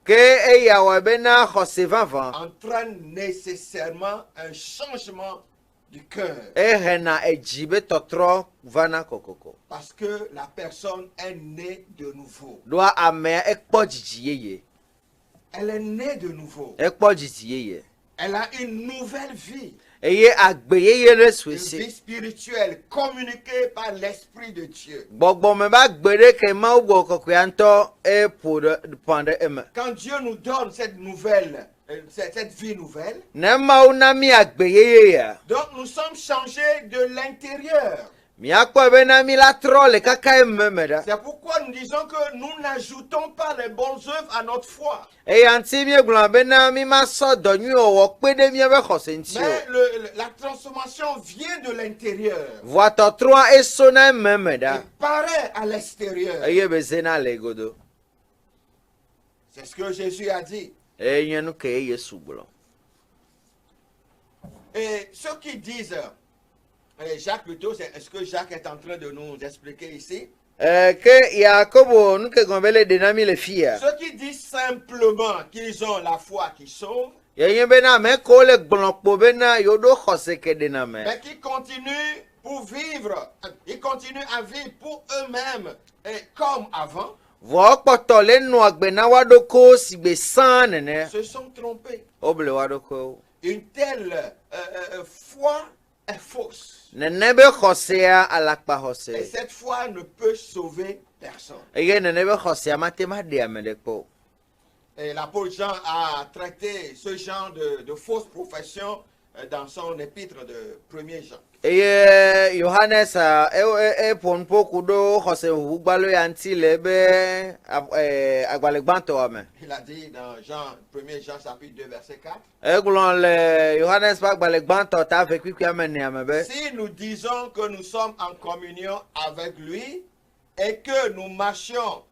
B: ke eya wɔ bena xɔse vavã
A: entraîne nécessairement un changement du cœur.
B: ehena edzi be tɔtrɔ vana kokoko
A: Parce que la personne est née de nouveau.
B: doa amea ekpɔ dzidzi yeye
A: Elle est née de nouveau.
B: ekpɔ dzidzi yeye
A: Elle a une nouvelle vie.
B: eye agbe yeye ɖe
A: Une
B: sue
A: vie
B: se
A: spirituelle communiquée par l'Esprit de Dieu.
B: gbɔgbɔme ba gbe ɖe ke mawo gbɔ kɔkɔea ŋutɔ eƒo ɖe ƒã ɖe eme
A: Quand Dieu nous donne cette nouvelle, cette vie nouvelle,
B: ne mawo na mi agbe yeye ya
A: donc nous sommes changés de l'intérieur.
B: miakpɔ bena mi la trɔ le kaka eme me ɖa
A: C'est pourquoi nous disons que nous n'ajoutons pas les bonnes œuvres à notre foi.
B: eya ŋuti miegblɔna bena mi masɔ dɔ nyui wɔwɔ kpe ɖe miaƒe xɔse ŋuti
A: Mais
B: o
A: la transformation vient de l'intérieur.
B: vɔa tɔtrɔa esona eme me
A: Et
B: ɖa
A: paraît à l'extérieur.
B: eye be zena le godo
A: C'est ce que Jésus a dit.
B: eye nye nu ke Yesu gblɔ
A: Et ceux qui disent, et Jacques plutôt, c'est ce que Jacques est en train de nous expliquer ici.
B: ke Yakobo nu ke gɔme be le ɖena mi le fia
A: Ceux qui disent simplement qu'ils ont la foi qui sauve,
B: yenye bena ame kewo le gblɔ kpo bena yewoɖo xɔse ke ɖena me
A: mais qui continuent pour vivre, ils continuent à vivre pour eux-mêmes et comme avant,
B: vɔ kpɔtɔ le nɔ agbe na wa ɖokowo si gbe sãa nene
A: se sont trompés.
B: woble wa ɖokowo
A: Une telle foi est fausse.
B: nene be xɔsea alakpa
A: Et
B: xɔse
A: cette foi ne peut sauver personne.
B: eye nene be xɔsea mate ma ɖe ame ɖe kpɔ o.
A: Et l'apôtre Jean a traité ce genre de fausses professions dans son épître de 1er Jean.
B: eye Yohanes eƒo nuƒoku ɖo xɔse ʋuʋugbalo ya ŋuti le ebe agbalẽ gbãtɔa me
A: Il a dit dans Jean, 1er Jean chapitre 2 verset 4.
B: egblɔ le Yohanes ƒe agbalẽ gbãtɔ ta ave kpikpia me nea me be
A: Si nous disons que nous sommes en communion avec lui et que nous marchions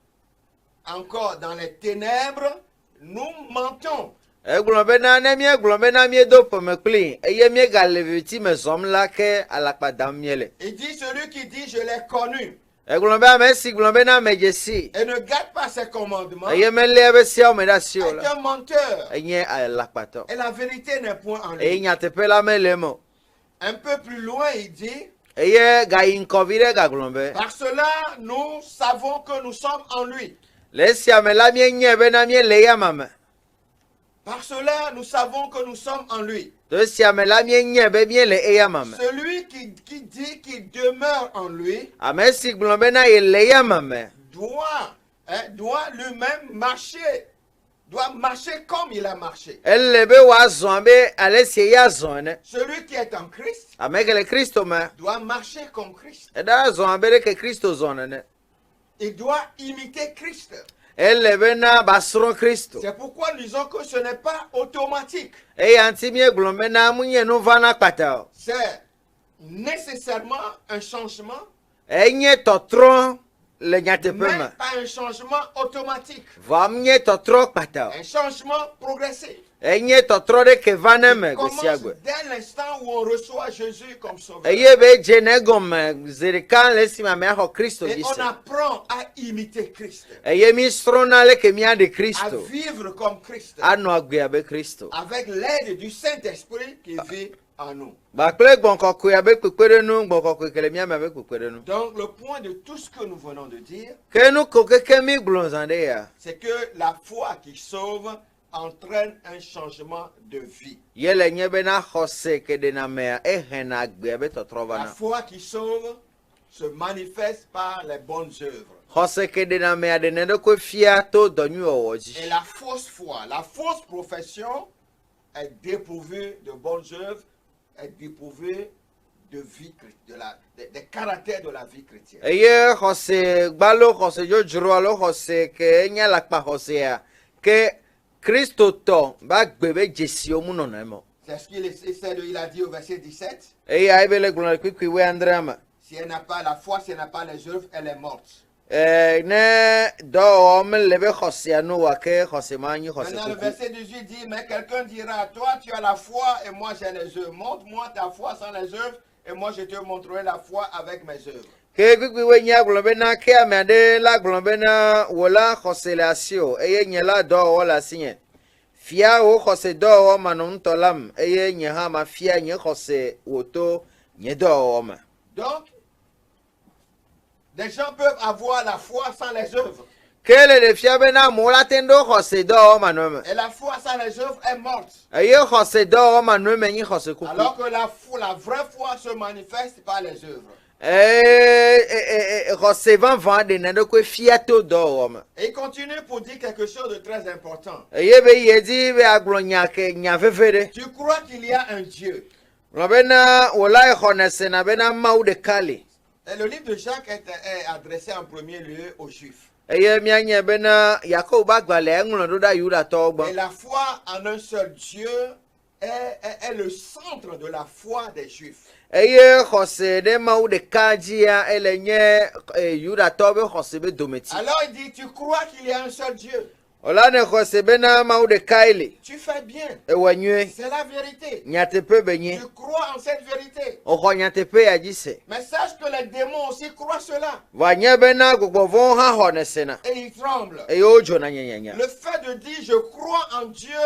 A: encore dans les ténèbres, nous mentons.
B: egblɔ bena ne míegblɔ bena míedo ƒome kplii eye míegale viviti me zɔm la ke alakpa dam míele
A: Il dit celui qui dit je l'ai connu
B: egblɔ be ame si gblɔ bena medze si
A: et ne garde pas ses commandements
B: eye melé ebe siawo me ɖe asi o
A: est
B: la
A: un menteur.
B: enye alakpatɔ
A: Et la vérité n'est point en
B: eye
A: lui.
B: nyateƒe la mele eme o
A: Un peu plus loin, il dit,
B: eye gayi ŋkɔ vi ɖe gagblɔ be
A: par cela, nous savons que nous sommes en lui.
B: le esia me la míenye bena míele yama me
A: Par cela, nous savons que nous sommes en lui.
B: to esia me la míenye be míele eyama me
A: Celui qui dit qu'il demeure en lui
B: ame si gblɔ bena yele yama me
A: doit lui-même marcher. Doit marcher comme il a marché.
B: ele be wòazɔ abe ale si eya zɔ ene
A: Celui qui est en Christ
B: ame ke le Kristo me
A: doit marcher comme Christ.
B: eɖa zɔ abe ɖe ke Kristo zɔ nene
A: Il doit imiter Christ.
B: ele bena basrɔ̃ Kristo
A: C'est pourquoi nous disons que ce n'est pas automatique.
B: eya ŋuti míegblɔ bena munye nu vana kpata o
A: C'est nécessairement un changement,
B: enye tɔtrɔ le nyateƒe
A: mais
B: me
A: pas un changement automatique.
B: vɔ nye tɔtrɔ kpata o
A: Un changement progressif.
B: enye tɔtrɔ ɖe ke va ne me gbe
A: Commence
B: sia gbe
A: dès l'instant où on reçoit Jésus comme sauveur.
B: eye be dze ne egɔme zi ɖeka le esime amea xɔ Kristo
A: Et
B: dzi
A: on
B: se
A: apprend à imiter Christ,
B: eye mi srɔ̃na leke míaɖe
A: à
B: Kristo
A: vivre comme Christ,
B: anɔ agbe abe Kristo
A: avec l'aide du Saint-Esprit qui vit en nous.
B: gbakple gbɔ̃ kɔkɔe abe kpekpeɖenu gbɔ̃ kɔkɔe ke le míame abe kpekpeɖenu
A: Donc le point de tout ce que nous venons de dire,
B: ke nu ko keke mi gblɔ zã ɖe ya
A: c'est que la foi qui sauve entraîne un changement de vie.
B: ye le nye bena xɔse ke ɖena mea ehena agbe abe tɔtrɔ
A: La
B: vana
A: foi qui sauve se manifeste par les bonnes œuvres.
B: xɔse ke ɖena mea ɖene ɖe koe fia to dɔ nyuiwɔwɔ
A: Et
B: dzi.
A: la fausse foi, la fausse profession est dépourvue de bonnes œuvres, est dépourvue de vie, des caractères de la vie chrétienne.
B: Eye xɔse gbalo xɔse dzodzro alo xɔse ke enye lakpa xɔsea ke kristotɔ ba gbe be dzesiwo mu nɔnɔ eme.
A: C'est ce qu'il a dit au verset 17.
B: Eye ayi be le gblɔ le kpikpi we andre me.
A: Si elle n'a pas la foi, si elle n'a pas les œuvres, elle est morte.
B: Ne dɔwɔwɔ mele be xɔsea nu wa ke xɔse ma nyi xɔse
A: Maintenant, le
B: kuku.
A: verset 18 dit, mais quelqu'un dira, toi tu as la foi et moi j'ai les œuvres. Montre-moi ta foi sans les œuvres et moi je te montrerai la foi avec mes œuvres.
B: Ke kpikpi we nya gblɔ bena ke ame aɖe la gblɔ bena wò la xɔse le asi o eye nye la dɔwɔwɔ le asi nye. Fia wo xɔse dɔwɔwɔ manɔ ŋutɔ la me eye nye hã ma fia nye xɔse wòto nye dɔwɔwɔ me.
A: Donc, des gens peuvent avoir la foi sans les œuvres.
B: Ke le ɖe fia bena amewo la te ɖo xɔse dɔwɔwɔ manɔ me.
A: Et la foi sans les œuvres est morte.
B: Eye xɔse dɔwɔwɔ manɔ me nyi xɔse kuku.
A: Alors que la vraie foi se manifeste par les œuvres.
B: Xɔse vavã ɖene ɖe koe fia to dɔwɔwɔ me.
A: Et il continue pour dire quelque chose de très important.
B: Eye be yi dzi be agblɔ nya veve ɖe.
A: Tu crois qu'il y a un Dieu.
B: Gblɔ bena wòla exɔne sena bena Mawu ɖeka li.
A: Et le livre de Jacques est adressé en premier lieu aux Juifs.
B: Eye mianye bena Yakobo be agbalẽ eŋlɔ ɖo ɖa Yudatɔwo gbɔ.
A: Et la foi en un seul Dieu est le centre de la foi des Juifs.
B: Eye xɔse ɖe Mawu ɖeka dzia ele nye Yudatɔwo be xɔse be dometi.
A: Alors il dit, tu crois qu'il y a un seul Dieu.
B: Wòla ne xɔse bena Mawu ɖeka li.
A: Tu fais bien.
B: Ewɔ nyuie.
A: C'est la vérité.
B: Nyateƒe be nye.
A: Tu crois en cette vérité.
B: Woxɔ nyateƒe ya dzi se.
A: Mais sache que les démons aussi croient cela.
B: Vɔ nye bena gbɔgbɔvɔwo hã xɔne sena.
A: Et ils tremblent.
B: Eye wodzona nyanyanya.
A: Le fait de dire je crois en Dieu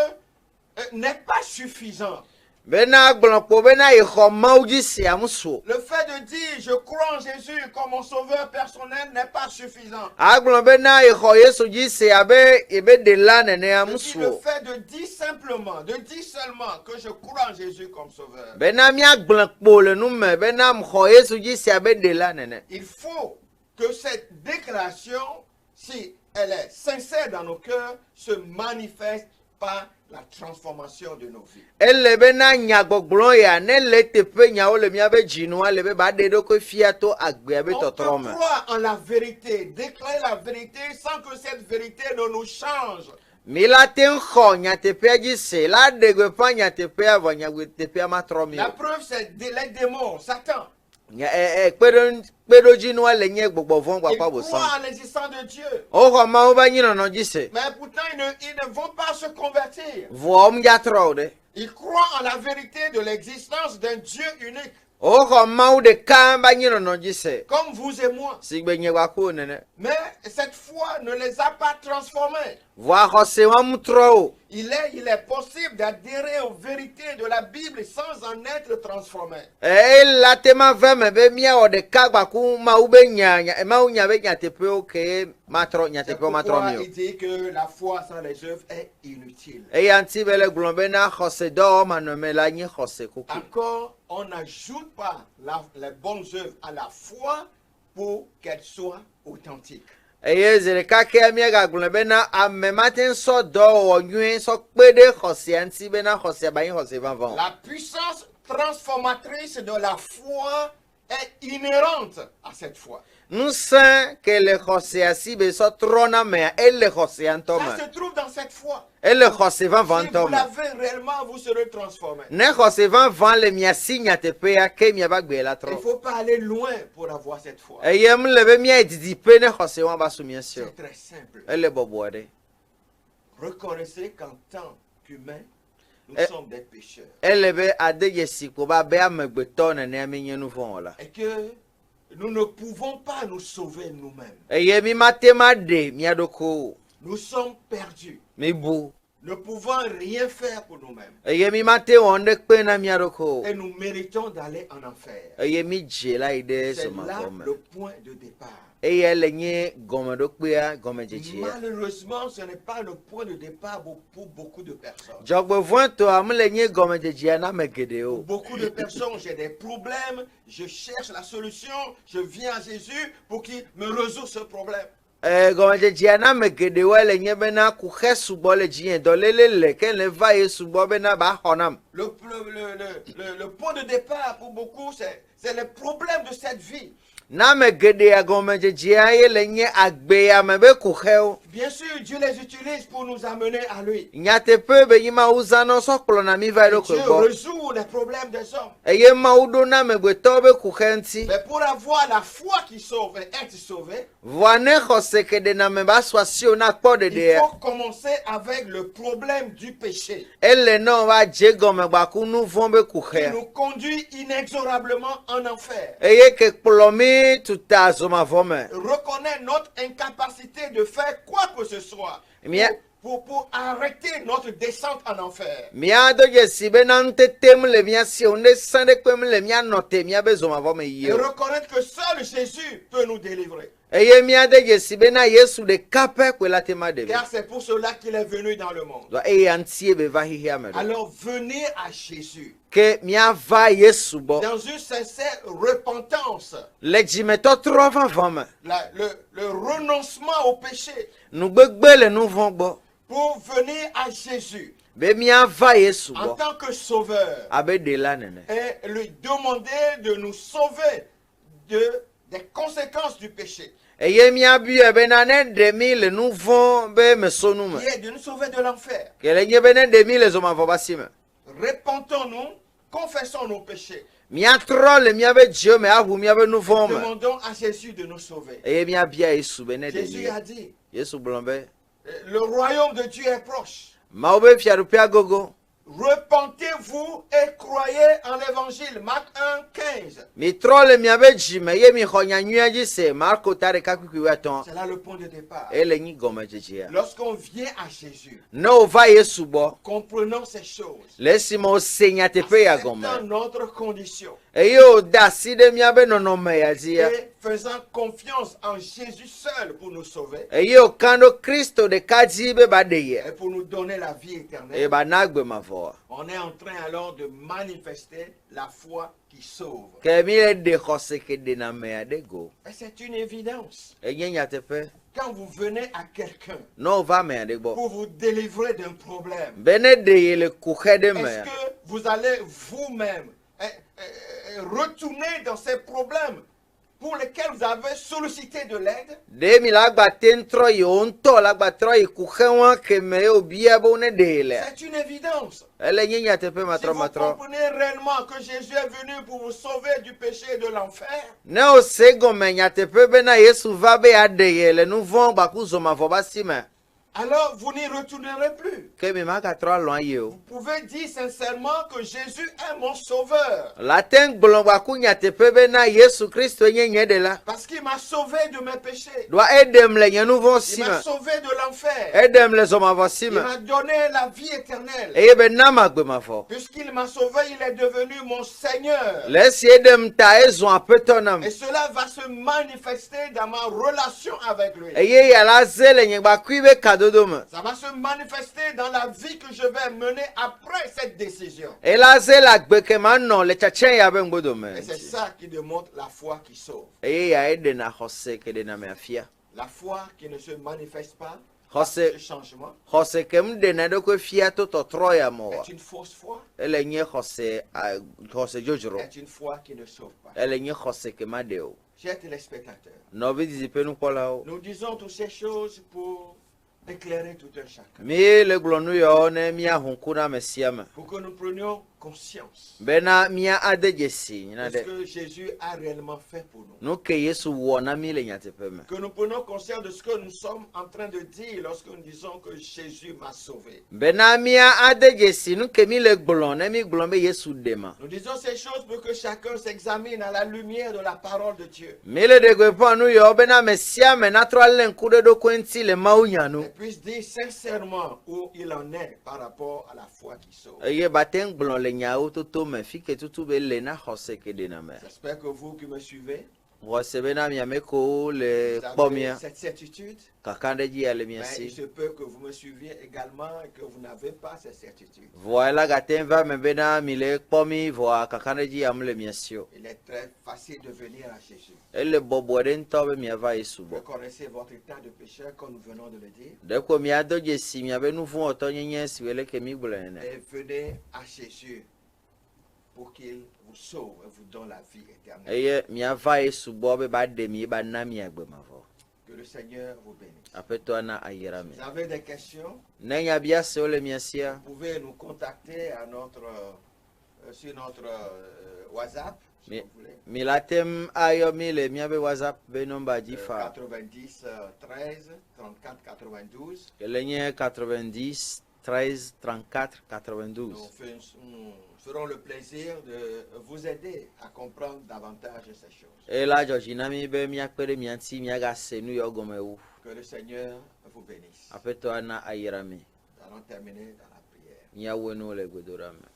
A: n'est pas suffisant.
B: Bena gblɔkpo bena yexɔ Mawu dzi sia musu.
A: Le fait de dire je crois en Jésus comme mon sauveur personnel n'est pas suffisant.
B: Agblɔ bena yexɔ Yesu dzi se abe ebe ɖela nenea musu.
A: Le fait de dire simplement, de dire seulement que je crois en Jésus comme sauveur.
B: Bena miagblẽ kpo le nu me bena mxɔ Yesu dzi se abe ɖela nene.
A: Il faut que cette déclaration, si elle est sincère dans nos cœurs, se manifeste par la transformation de nos vies.
B: Ele bena nyagbɔgblɔ ya ne le teƒe nyawo le miabe dzinua le be ba ɖe ɖokui fia to agbea be
A: On peut
B: tɔtrɔ me.
A: croire en la vérité, déclarer la vérité sans que cette vérité ne nous change.
B: Mi la te ŋu xɔ nyateƒea dzi se la ɖe gbeƒã nyateƒea vɔ nyateƒea ma trɔ mi
A: La
B: o.
A: preuve, c'est les démons, Satan.
B: Kpeɖodzinua le nye gbɔgbɔvɔ
A: Ils
B: gbakpa
A: croient
B: bosam.
A: en l'existence de Dieu.
B: Woxɔ Mawu be anyinɔnɔ dzi se.
A: Mais pourtant, ils ne vont pas se convertir.
B: Vɔa womedzatrɔ o ɖe.
A: Ils croient en la vérité de l'existence d'un Dieu unique,
B: Woxɔ Mawu ɖeka be anyinɔnɔ dzi se.
A: comme vous et moi.
B: Si gbe nye gbakpo nene.
A: Mais cette foi ne les a pas transformés.
B: Vɔa xɔse wa mu trɔ o.
A: Il est possible d'adhérer aux vérités de la Bible sans en être transformé.
B: La tema ve me be miawɔ ɖeka gbaku Mawu be Mawu nya be nyateƒewo ke matrɔ
A: C'est
B: nyateƒewo matrɔ
A: pourquoi
B: mi o.
A: il dit que la foi sans les œuvres est inutile.
B: Eya ŋuti be le gblɔm bena xɔse dɔwɔ manɔme la nye xɔse kuku.
A: Encore, on n'ajoute pas les bonnes œuvres à la foi pour qu'elles soient authentiques.
B: Eye zi ɖeka ke miegagblɔ bena ame mate sɔ dɔwɔwɔ nyuie sɔ kpe ɖe xɔsea ŋuti bena xɔsea ba nye xɔse vavã o.
A: La puissance transformatrice de la foi est inhérente à cette foi.
B: Ŋusẽ ke le xɔsea si be sɔ trɔna mea ele xɔsea ŋutɔ
A: Ça
B: me.
A: se trouve dans cette foi.
B: Ele xɔse vavã
A: Si
B: ŋutɔ
A: vous
B: me.
A: l'avez réellement, vous serez transformé.
B: Ne xɔse vavã le mia si nyateƒea ke miaba gbe la
A: Il ne
B: trɔ.
A: faut pas aller loin pour avoir cette foi.
B: Eye mele be miayi didiƒe ne xɔse wa ba su mia si o.
A: C'est très simple.
B: Ele bɔbɔ ɖe.
A: Reconnaissez qu'en tant qu'humain, nous sommes des pécheurs.
B: Ele be ade dzesi ko ba be amegbetɔ nenea mi nye nu vɔ wɔla.
A: Et que nous ne pouvons pas nous sauver nous-mêmes.
B: Eye mi mate ma ɖe mia ɖokuiwo o.
A: Nous sommes perdus.
B: Mi bu.
A: ne pouvons rien faire pour nous-mêmes.
B: eye mi mate wɔn ɖe kpe na mia ɖokui
A: Et nous méritons d'aller en enfer.
B: o eye mi dze la yi ɖe
A: C'est là
B: zɔmavɔ me
A: le point de départ.
B: eye ele nye gɔmeɖokpea gɔmedzedzia
A: Malheureusement, ce n'est pas le point de départ pour beaucoup de personnes.
B: dzɔgbevɔ̃tɔa mele nye gɔmedzedzia na ame
A: Pour
B: geɖewo
A: beaucoup de personnes, j'ai des problèmes, je cherche la solution, je viens à Jésus pour qu'il me résout ce problème.
B: gɔmedzedzia na ame geɖewo ele nye bena kuxe sugbɔ le dzi dɔléle le ke le va ye sugbɔ bena ba xɔ nam
A: Le point de départ pour beaucoup, c'est le problème de cette vie.
B: na ame geɖea gɔmedzedzia ye le nye agbea me be kuxewo
A: Bien sûr, Dieu les utilise pour nous amener à lui.
B: nyateƒe be yi mawu zãnɔ sɔ kplɔna mi va
A: Et
B: ɖokui
A: Dieu
B: gbɔ
A: résout les problèmes des hommes.
B: eye mawu ɖo na amegbetɔwo be kuxe ŋuti
A: Mais pour avoir la foi qui sauve et être sauvé,
B: vɔa ne xɔse ke ɖena me ba sɔ asiwo na kpɔ
A: il
B: ɖeɖea
A: faut commencer avec le problème du péché
B: ele ne va dze gɔme gbaku nu vɔ̃ be
A: qui
B: kuxea
A: nous conduit inexorablement en enfer.
B: eye ke kplɔ mi tuta zɔmavɔ me
A: Reconnaître notre incapacité de faire quoi que ce soit
B: Mia-
A: pour arrêter notre descente en enfer.
B: mía do dzesi bena nutetem le mía si o ne sã ɖe kpem le mía nɔ te mía be zɔmavɔ me
A: Et
B: yi o
A: reconnaître que seul Jésus peut nous délivrer.
B: eye mía de dzesi bena yesu ɖeka pɛ koe la te ma ɖe mi
A: Car c'est pour cela qu'il est venu dans le monde.
B: do eya ŋutie be va xixia me ɖo
A: Alors venez à Jésus
B: ke míava yesu gbɔ
A: dans une sincère repentance.
B: le dzimetɔtrɔ vavɔ me
A: Le renoncement au péché
B: nugbegbe le nu vɔ̃ gbɔ
A: pour venir à Jésus
B: be míava yesu
A: en
B: gbɔ
A: tant que sauveur
B: abe ɖela nene
A: et lui demander de nous sauver des conséquences du péché
B: eye míabia bena ne ɖe mi le nu vɔ̃ be mesonu me
A: et de nous sauver de l'enfer.
B: ke le nye be ne ɖe mi le zɔmavɔ ba si me
A: Repentons-nous, confessons nos péchés,
B: míatrɔ le míabe dziwo me aʋu míabe nu vɔ̃ me
A: demandons à Jésus de nous sauver.
B: eye míabia yesu be ne ɖe
A: Jésus a
B: mi
A: dit,
B: yesu gblɔ be
A: le royaume de Dieu est proche.
B: mawu be fiaɖuƒea gogo
A: Repentez-vous et croyez en l'évangile. Marc 1, 15.
B: mitrɔ le miabe dzi me ye mixɔ nyanyuia dzi se marko ta ɖeka kpikpui atɔ̃
A: C'est là le point de départ.
B: ele nyi gɔmedzedzea
A: Lorsqu'on vient à Jésus,
B: ne wòva yesu gbɔ
A: comprenons ces choses.
B: le esime wòse nyateƒe ya
A: Acceptant
B: gɔme
A: notre condition
B: eye wòda asi ɖe míabe nɔnɔme ya dzia
A: et faisant confiance en Jésus seul pour nous sauver
B: eye wòka ɖo kristo ɖeka dzi be ba ɖe
A: et
B: ye
A: pour nous donner la vie
B: eye
A: éternelle.
B: ba na agbemavɔa
A: On est en train alors de manifester la foi qui sauve.
B: ke mi le ɖe xɔse ke ɖena amea ɖe go
A: Et c'est une évidence.
B: enye nyateƒe
A: Quand vous venez à quelqu'un
B: ne wòva amea ɖe gbɔ
A: pour vous délivrer d'un problème,
B: be ne ɖe ye le kuxe ɖe
A: est-ce
B: mea
A: que vous allez vous-même retourner dans ces problèmes pour lesquels vous avez sollicité de l'aide?
B: ɖe mi la gba te ŋtrɔ yi wo ŋutɔ la gba trɔ yi kuxe wa ke me ye wòbia be wo ne ɖe ye lea
A: C'est une évidence.
B: ele nye nyateƒe
A: Si vous
B: matrɔ
A: comprenez réellement que Jésus est venu pour vous sauver du péché et de l'enfer,
B: ne wòse gɔme nyateƒe bena yesu va be yeaɖe ye le nu vɔ̃ gbaku zɔmavɔ ba si me
A: alors vous n'y retournerez plus.
B: ke mi magatrɔ alɔ̃a yi o
A: Vous pouvez dire sincèrement que Jésus est mon sauveur
B: la te ŋu gblɔ gbaku nyateƒe bena yesu kristo nye nye ɖela
A: parce qu'il m'a sauvé de mes péchés.
B: ɖoa eɖem le nye nu vɔ̃ si
A: Il
B: me
A: m'a sauvé de l'enfer.
B: eɖem le zɔmavɔ si
A: Il
B: me
A: m'a donné la vie éternelle.
B: eye be nam agbemavɔ
A: Puisqu'il m'a sauvé, il est devenu mon Seigneur.
B: le esi eɖem ta ezɔ aƒetɔ nam
A: Et cela va se manifester dans ma relation avec lui.
B: eye ya la ze le nye gbakui be kadodo me
A: Ça va se manifester dans la vie que je vais mener après cette décision.
B: ela ze le agbe ke manɔ le tsatsɛ ya be ŋgbodo me
A: Et c'est ça qui démontre la foi qui sauve.
B: eye ya eɖena xɔse ke ɖena me afia
A: La foi qui ne se manifeste pas,
B: Xɔse-
A: ce changement,
B: xɔse ke mu ɖena ɖokui fia to tɔtrɔ ya me oa
A: est une fausse foi,
B: ele nye xɔse dzodzro
A: est une foi qui ne sauve pas.
B: ele nye xɔse ke ma ɖe o
A: Chers téléspectateurs,
B: nɔvi didiƒe nukpɔlawo
A: nous disons toutes ces choses pour éclairer tout un chacun.
B: mi le gblɔ nu yawo ne míaho ŋku na ame sia me
A: Pour que nous prenions conscience
B: bena mia ade jesi
A: de
B: na
A: ce
B: de
A: que Jésus a réellement fait pour nous.
B: no ke yesu wo na mi le nyatepe me
A: Que nous prenons conscience de ce que nous sommes en train de dire lorsque nous disons que Jésus m'a sauvé.
B: bena mia ade jesi no ke mi le gblon na mi gblon be yesu de ma
A: Nous disons ces choses pour que chacun s'examine à la lumière de la parole de Dieu.
B: mi le de go po nu yo bena mesia me na tro le nkude do kwenti le maunya no
A: Et puisse dire sincèrement où il en est par rapport à la foi qui sauve.
B: eye baten gblon le nyao toto me fike tutu be le na hose ke de na me
A: J'espère que vous qui me suivez,
B: hose bena mi ameko le
A: vous avez
B: pomia
A: cette certitude.
B: kakande ji ale mi
A: Mais il
B: asi
A: se peut que vous me suiviez également et que vous n'avez pas cette certitude.
B: voila gaten va me bena mi le pomi voa kakande ji am le mi asio
A: Il est très facile de venir à Jésus.
B: ele bobo de nto be mi ava yesu bo
A: Reconnaissez votre état de pécheur comme nous venons de le dire.
B: de ko mi ado jesi mi abe nu fun oto nyenye si wele ke mi gblene
A: Et venez à Jésus pour qu'il vous sauve et vous donne la vie éternelle.
B: eye mi ava yesu bo be ba de mi ba na mi agbe mavo
A: Que le Seigneur vous bénisse.
B: apeto na ayera mi
A: Vous avez des questions,
B: nenya bia se ole mi asia
A: vous pouvez nous contacter à sur notre WhatsApp, si
B: Mais-
A: vous voulez.
B: mi latem ayo mi le mi abe whatsapp be number ji fa
A: 90 13 34 92.
B: ele nye 90 13 34 92
A: Nous ferons le plaisir de vous aider à comprendre davantage ces choses.
B: e la jojina mi be mi akpere mi anti mi aga se nu yo gome wu
A: Que le Seigneur vous bénisse.
B: apeto na ayera mi
A: Nous allons terminer dans la prière.
B: mi awenu le godora me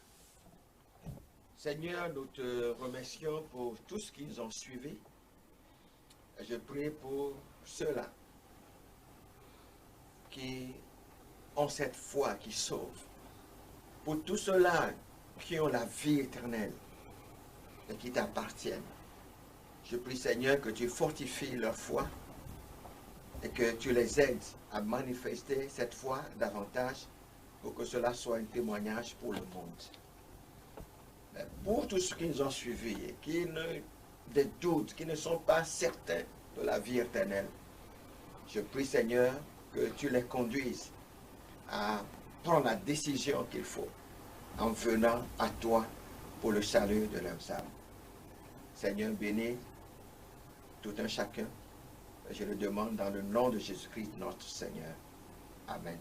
A: Seigneur, nous te remercions pour tout ce qu'ils ont suivi. Et je prie pour ceux-là qui ont cette foi qui sauve. Pour tous ceux-là qui ont la vie éternelle et qui t'appartiennent. Je prie, Seigneur, que tu fortifies leur foi et que tu les aides à manifester cette foi davantage pour que cela soit un témoignage pour le monde. Mais pour tous ceux qui nous ont suivis et qui ont des doutes, qui ne sont pas certains de la vie éternelle, je prie, Seigneur, que tu les conduises à prendre la décision qu'il faut en venant à toi pour le salut de leurs âmes. Seigneur, bénis tout un chacun. Je le demande dans le nom de Jésus-Christ, notre Seigneur. Amen.